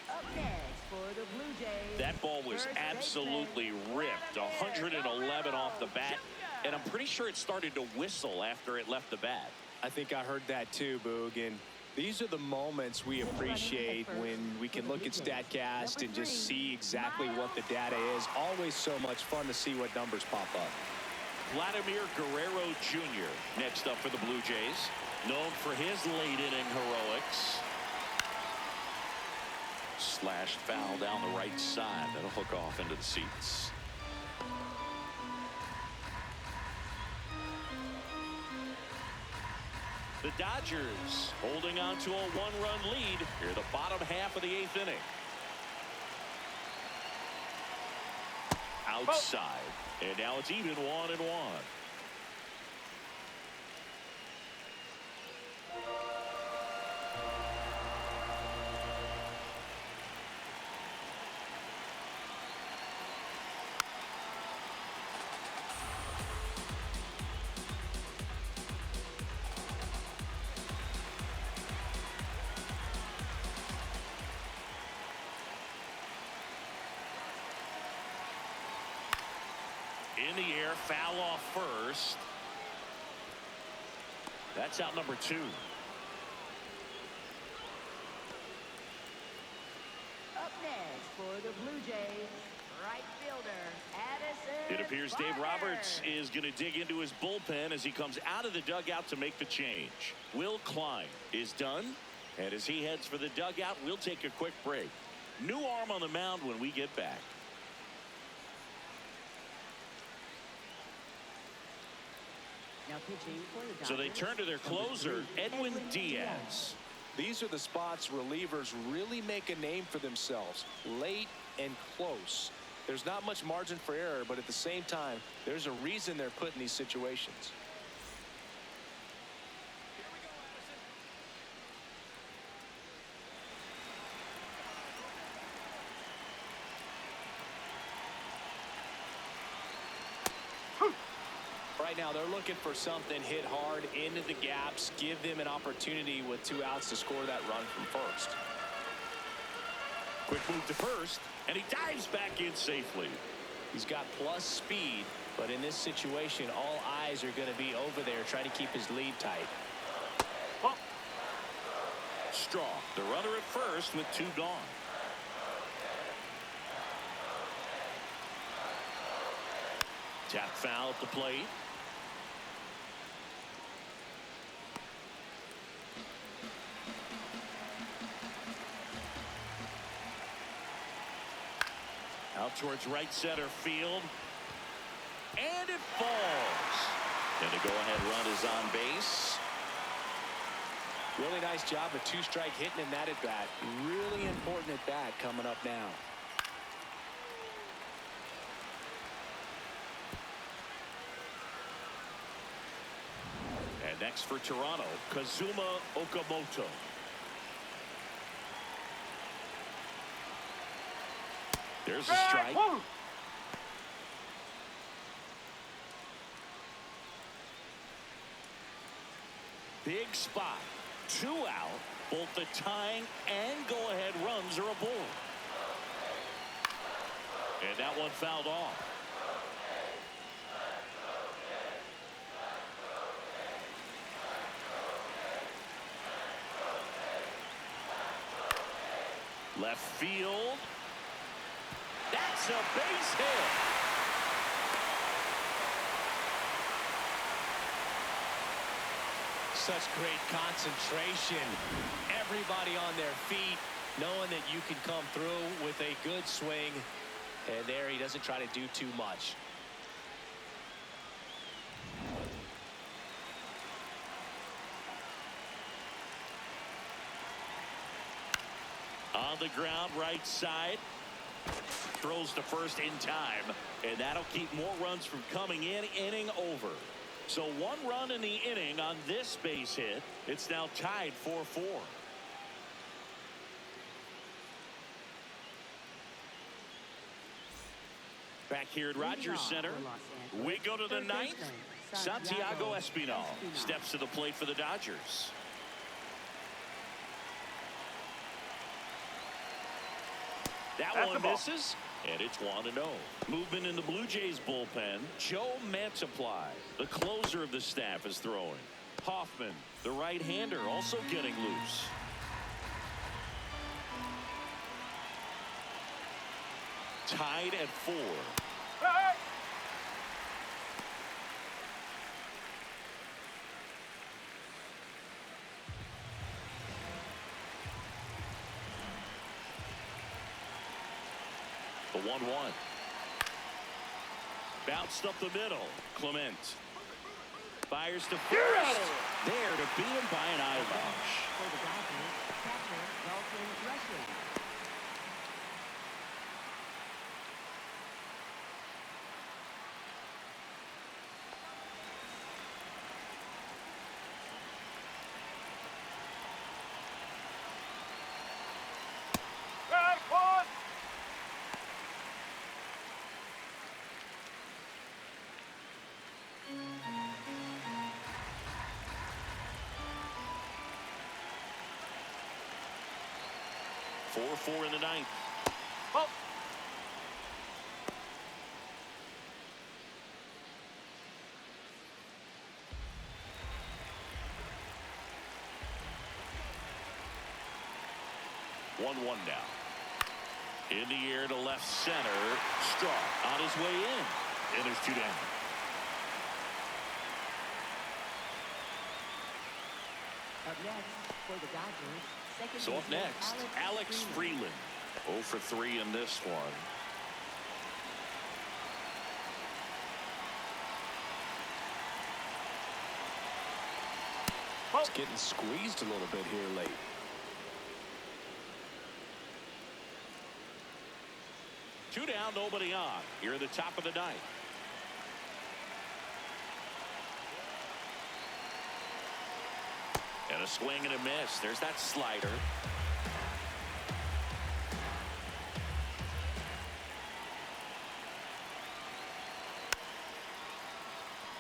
Up next for the Blue Jays. That ball was first absolutely baseman, ripped. Vladimir 111 off the bat. Jr. And I'm pretty sure it started to whistle after it left the bat. I think I heard that too, Boog. And these are the moments we appreciate when we can look at StatCast and just see exactly what the data is. Always so much fun to see what numbers pop up. Vladimir Guerrero Jr. next up for the Blue Jays. Known for his late inning heroics. Slashed foul down the right side. That'll hook off into the seats. The Dodgers holding on to a one-run lead here, the bottom half of the 8th inning. Outside, and now it's even 1-1. In the air, foul off first. That's out number 2. Up next for the Blue Jays, right fielder, Addison. It appears Dave Roberts is going to dig into his bullpen as he comes out of the dugout to make the change. Will Klein is done, and as he heads for the dugout, we'll take a quick break. New arm on the mound when we get back. Now pitching for the So they Dodgers, turn to their closer, Edwin Diaz. These are the spots relievers really make a name for themselves. Late and close. There's not much margin for error, but at the same time, there's a reason they're put in these situations. Right now, they're looking for something hit hard into the gaps, give them an opportunity with 2 outs to score that run from first. Quick move to first, and he dives back in safely. He's got plus speed, but in this situation, all eyes are going to be over there trying to keep his lead tight. Oh. Strong, the runner at first with 2 gone. Tap foul at the plate. Out towards right center field. And it falls. And the go-ahead run is on base. Really nice job of 2-strike hitting in that at-bat. Really important at-bat coming up now. And next for Toronto, Kazuma Okamoto. There's a strike. Whoa. Big spot. 2 out. Both the tying and go-ahead runs are aboard. And that one fouled off. Left field. That's a base hit. Such great concentration. Everybody on their feet, knowing that you can come through with a good swing. And there he doesn't try to do too much. On the ground, right side. Throws to first in time. And that'll keep more runs from coming in. Inning over. So 1 run in the inning on this base hit. It's now tied 4-4. Back here at Rogers Center, we go to the 9th. Santiago Espinal steps to the plate for the Dodgers. That one misses, and it's 1-0. Movement in the Blue Jays bullpen. Joe Mantiply, the closer of the staff, is throwing. Hoffman, the right-hander, also getting loose. Tied at 4. Hey! The 1-1. Bounced up the middle. Clement fires to first. There to beat him by an eyelash. For the Dodgers, catcher Dalton Rushing. Back one! Four in the ninth. Oh! One now. In the air to left center. Straw on his way in. And there's 2 down. Up next for the Dodgers, second So up baseman next, Alex Freeland. 0 for 3 in this one. It's getting squeezed a little bit here late. Two down, nobody on. Here at the top of the ninth. And a swing and a miss. There's that slider.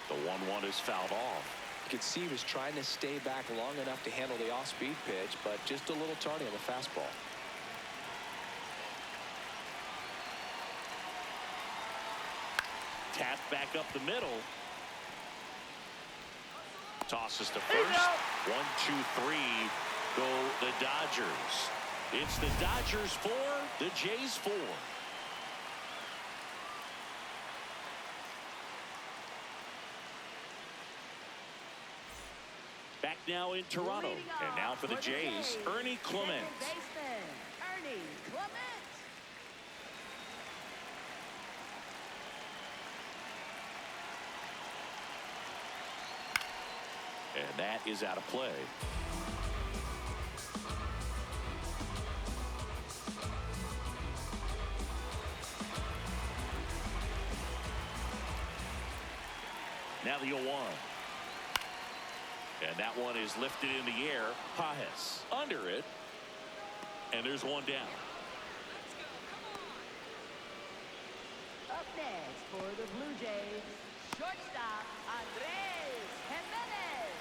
The 1-1 is fouled off. You could see he was trying to stay back long enough to handle the off-speed pitch, but just a little tardy on the fastball. Tapped back up the middle. Tosses to first. 1, 2, 3 go the Dodgers. It's the Dodgers 4, the Jays 4. Back now in Toronto. And now for the Jays, Ernie Clement. Second baseman, Ernie Clement. And that is out of play. Now the 0-1. And that one is lifted in the air. Pajes under it. And there's one down. Up next for the Blue Jays, shortstop Andrés Jimenez.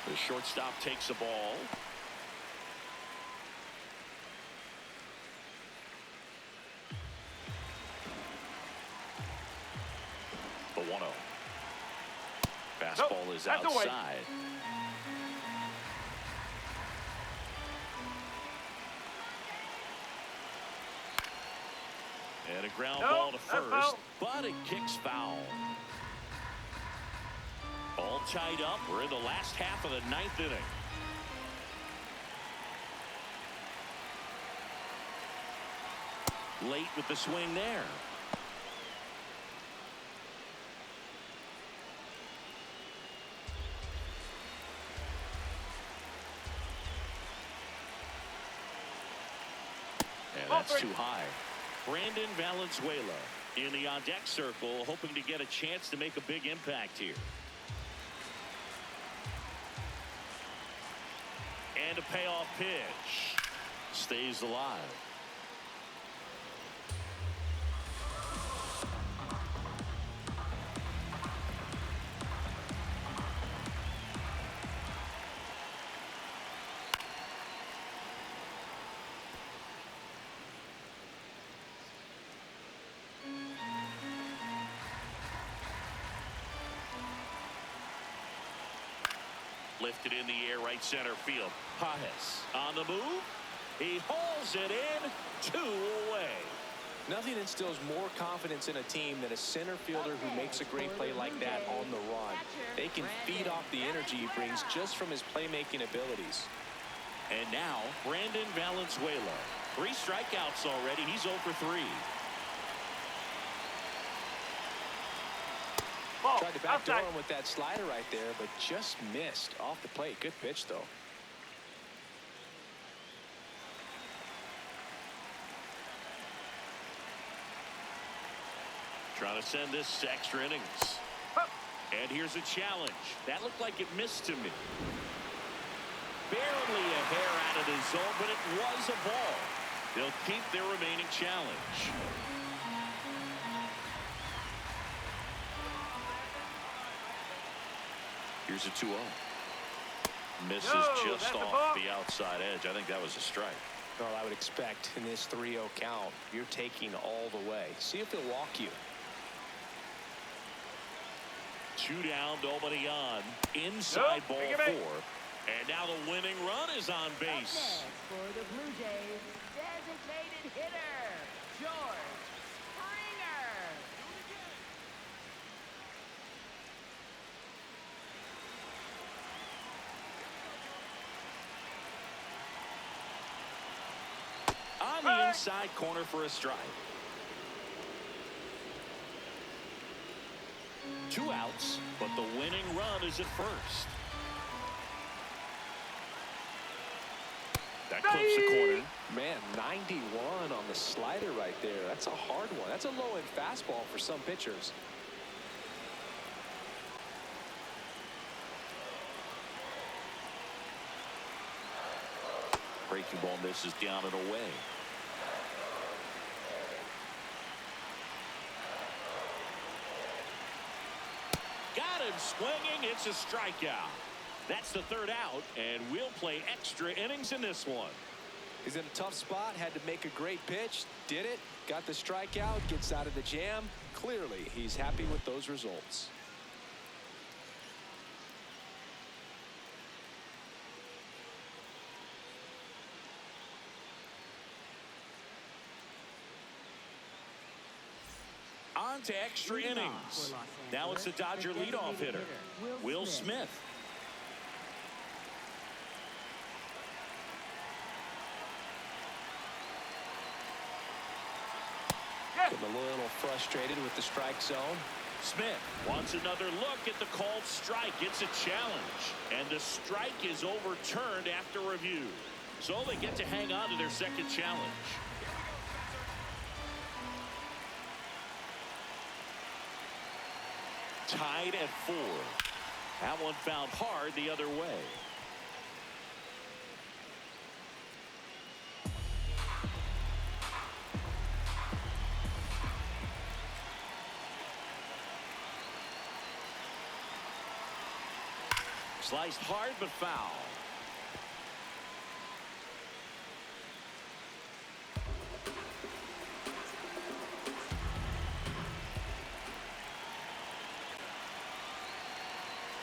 The shortstop takes the ball. The 1-0. Fastball is that's away. outside. And a ground ball to that's first, foul. but it kicks foul. All tied up. We're in the last half of the 9th inning. Late with the swing there. And that's too high. Brandon Valenzuela in the on-deck circle, hoping to get a chance to make a big impact here. And a payoff pitch. Stays alive. Lifted in the air, right center field. Pajes on the move. He hauls it in, 2 away. Nothing instills more confidence in a team than a center fielder who makes a great play like that on the run. They can feed off the energy he brings just from his playmaking abilities. And now, Brandon Valenzuela. 3 strikeouts already. He's 0 for 3. Ball. Tried to backdoor Outside. him with that slider right there, but just missed off the plate. Good pitch, though. Trying to send this to extra innings. And here's a challenge. That looked like it missed to me. Barely a hair out of the zone, but it was a ball. They'll keep their remaining challenge. Here's a 2-0. Misses No, just that's a off ball. the outside edge. I think that was a strike. Well, I would expect in this 3-0 count, you're taking all the way. See if he'll walk you. 2 down, nobody on. Inside Nope, ball bring it back. 4. And now the winning run is on Up base. next for the Blue Jays, designated hitter, George Springer. On the inside corner for a strike. 2 outs, but the winning run is at first. That clips the corner. Man, 91 on the slider right there. That's a hard one. That's a low-end fastball for some pitchers. Breaking ball misses down and away. Got him swinging. It's a strikeout. That's the 3rd out, and we'll play extra innings in this one. He's in a tough spot, had to make a great pitch, did it, got the strikeout, gets out of the jam. Clearly, he's happy with those results. On to extra innings. Now it's the Dodger leadoff hitter, Will Smith. Getting a little frustrated with the strike zone. Smith wants another look at the called strike. It's a challenge, and the strike is overturned after review. So they get to hang on to their second challenge. Tied at 4. That one found hard the other way. Sliced hard but foul.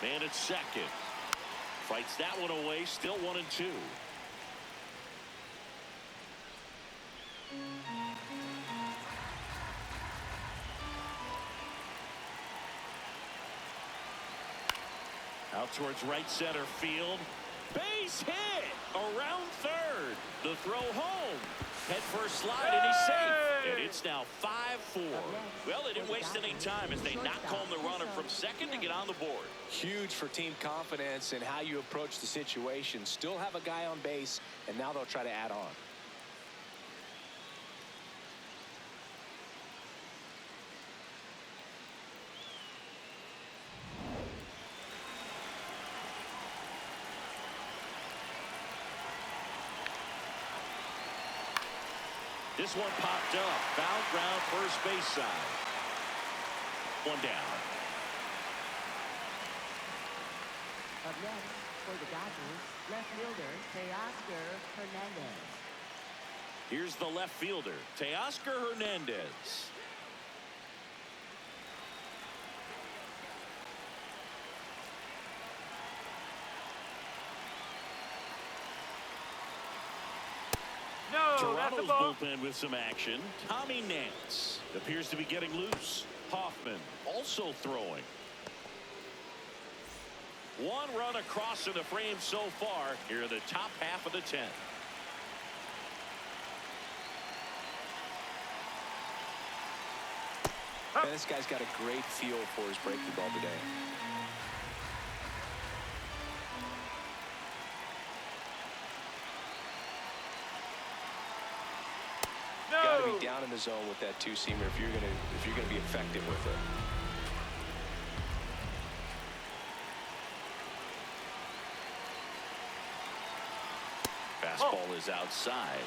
Man at second. Fights that one away. Still 1-2. Out towards right center field. Base hit around 3rd. The throw home. Head first slide, and he's safe. And it's now 5-4. Well, they didn't waste any time as they knock home the runner from second to get on the board. Huge for team confidence and how you approach the situation. Still have a guy on base, and now they'll try to add on. This one popped up. Foul ground, first base side. One down. Up next for the Dodgers, left fielder Teoscar Hernandez. Here's the left fielder, Teoscar Hernandez. No, that's the Toronto's ball. bullpen with some action. Tommy Nance appears to be getting loose. Hoffman also throwing. One run across in the frame so far here in the top half of the 10th. Man, this guy's got a great feel for his breaking ball today. No. Got to be down in the zone with that two-seamer if you're gonna be effective with it. Fastball is outside.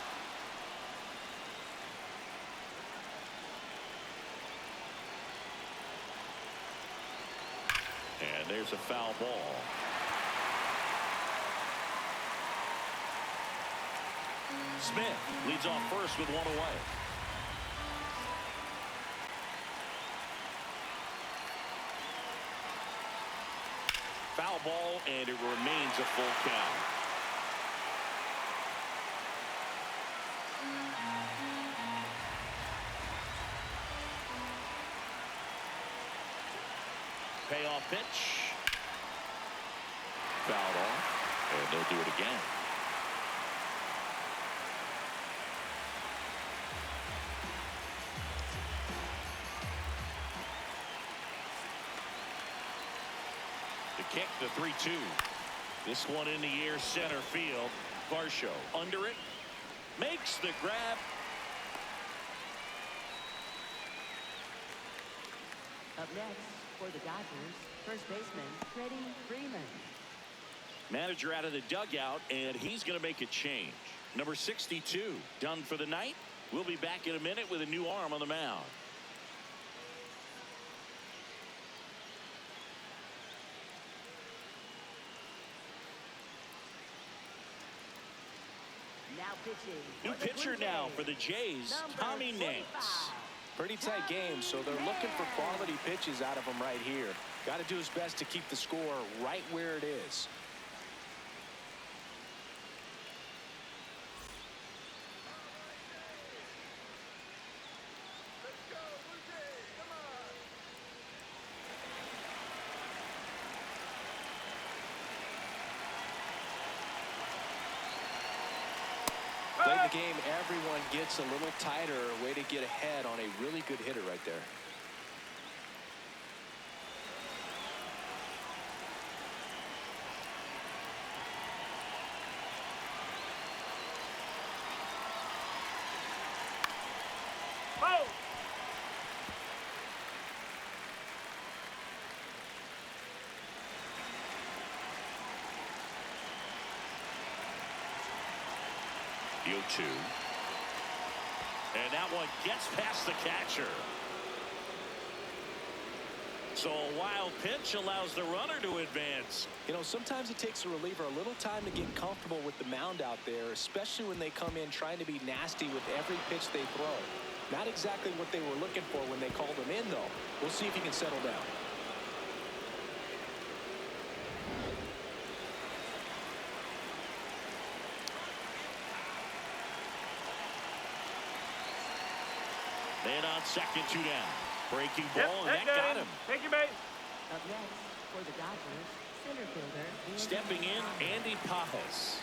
And there's a foul ball. Smith leads off first with one away. Foul ball, and it remains a full count. Payoff pitch. Fouled off, and they'll do it again. The kick, the 3-2. This one in the air, center field. Varsho under it, makes the grab. Up next for the Dodgers, first baseman Freddie Freeman. Manager out of the dugout, and he's going to make a change. Number 62 done for the night. We'll be back in a minute with a new arm on the mound. Now pitching. New for the pitcher Blue now Jays, for the Jays, number Tommy 45. Nance. Pretty tight game, so they're looking for quality pitches out of him right here. Got to do his best to keep the score right where it is. Late in the game, everyone gets a little tighter. Way to get ahead on a really good hitter right there. Oh. The 0-2. And that one gets past the catcher. So a wild pitch allows the runner to advance. You know, sometimes it takes a reliever a little time to get comfortable with the mound out there, especially when they come in trying to be nasty with every pitch they throw. Not exactly what they were looking for when they called him in, though. We'll see if he can settle down. And on second, 2 down. Breaking ball, and that got him. Take your base. Up next for the Dodgers, center fielder Andy Stepping in, Pajes. Andy Pajes.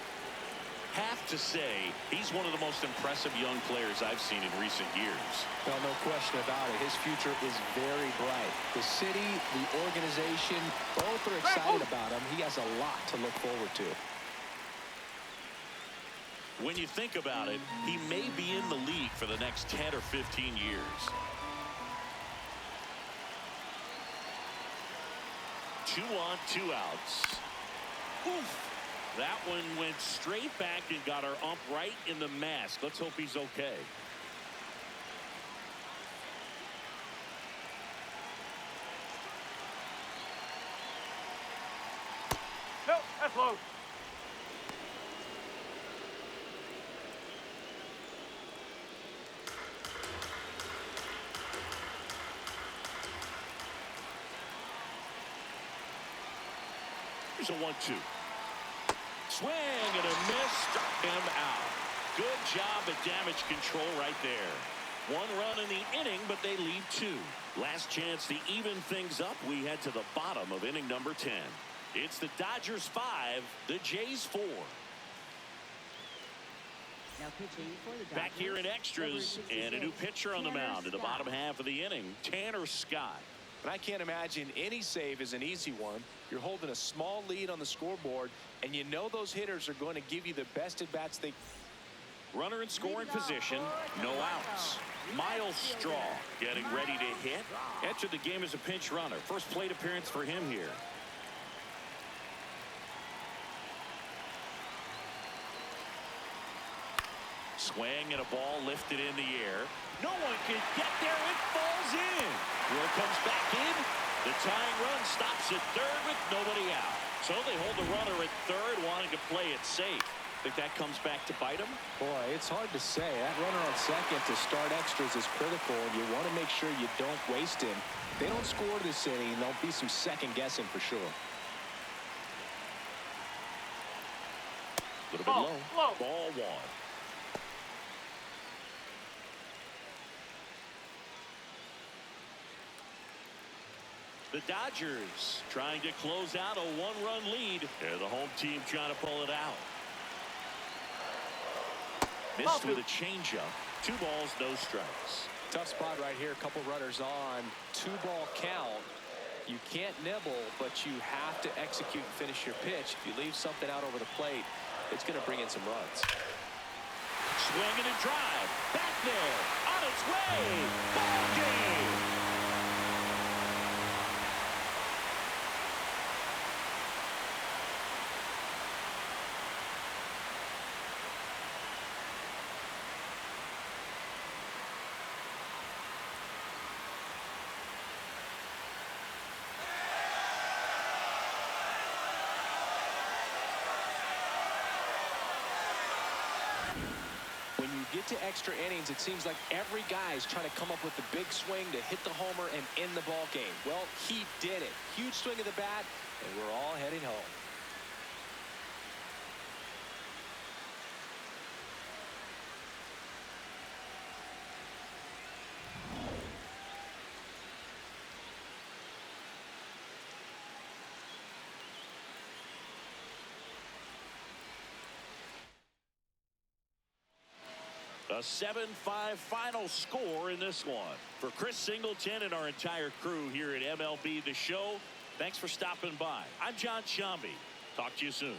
Have to say, he's one of the most impressive young players I've seen in recent years. Well, no question about it. His future is very bright. The city, the organization, both are excited about him. He has a lot to look forward to. When you think about it, he may be in the league for the next 10 or 15 years. 2 on, 2 outs. Oof. That one went straight back and got our ump right in the mask. Let's hope he's okay. Close. Here's a 1-2. Swing and a miss. Struck him out. Good job at damage control right there. 1 run in the inning, but they lead 2. Last chance to even things up. We head to the bottom of inning number 10. It's the Dodgers 5, the Jays 4. Now pitching for the Dodgers. Back here in extras, and a new pitcher on the mound in the bottom half of the inning, Tanner Scott. And I can't imagine any save is an easy one. You're holding a small lead on the scoreboard, and you know those hitters are going to give you the best at bats they. Runner in scoring position, no outs. Miles Straw getting ready to hit. Entered the game as a pinch runner. First plate appearance for him here. Swing and a ball lifted in the air. No one can get there. It falls in. Will comes back in. The tying run stops at third with nobody out. So they hold the runner at third, wanting to play it safe. Think that comes back to bite him? Boy, it's hard to say. That runner on second to start extras is critical, and you want to make sure you don't waste him. If they don't score this inning, there'll be some second guessing for sure. A little bit low. Ball 1. The Dodgers trying to close out a 1-run lead. They're the home team trying to pull it out. Missed with a changeup. 2 balls, no strikes. Tough spot right here. A couple runners on. 2-ball count. You can't nibble, but you have to execute and finish your pitch. If you leave something out over the plate, it's going to bring in some runs. Swinging and drive. Back there. On its way. Ball game. Get to extra innings, it seems like every guy is trying to come up with the big swing to hit the homer and end the ball game. Well, he did it. Huge swing of the bat, and we're all heading home. A 7-5 final score in this one. For Chris Singleton and our entire crew here at MLB The Show, thanks for stopping by. I'm John Shambi. Talk to you soon.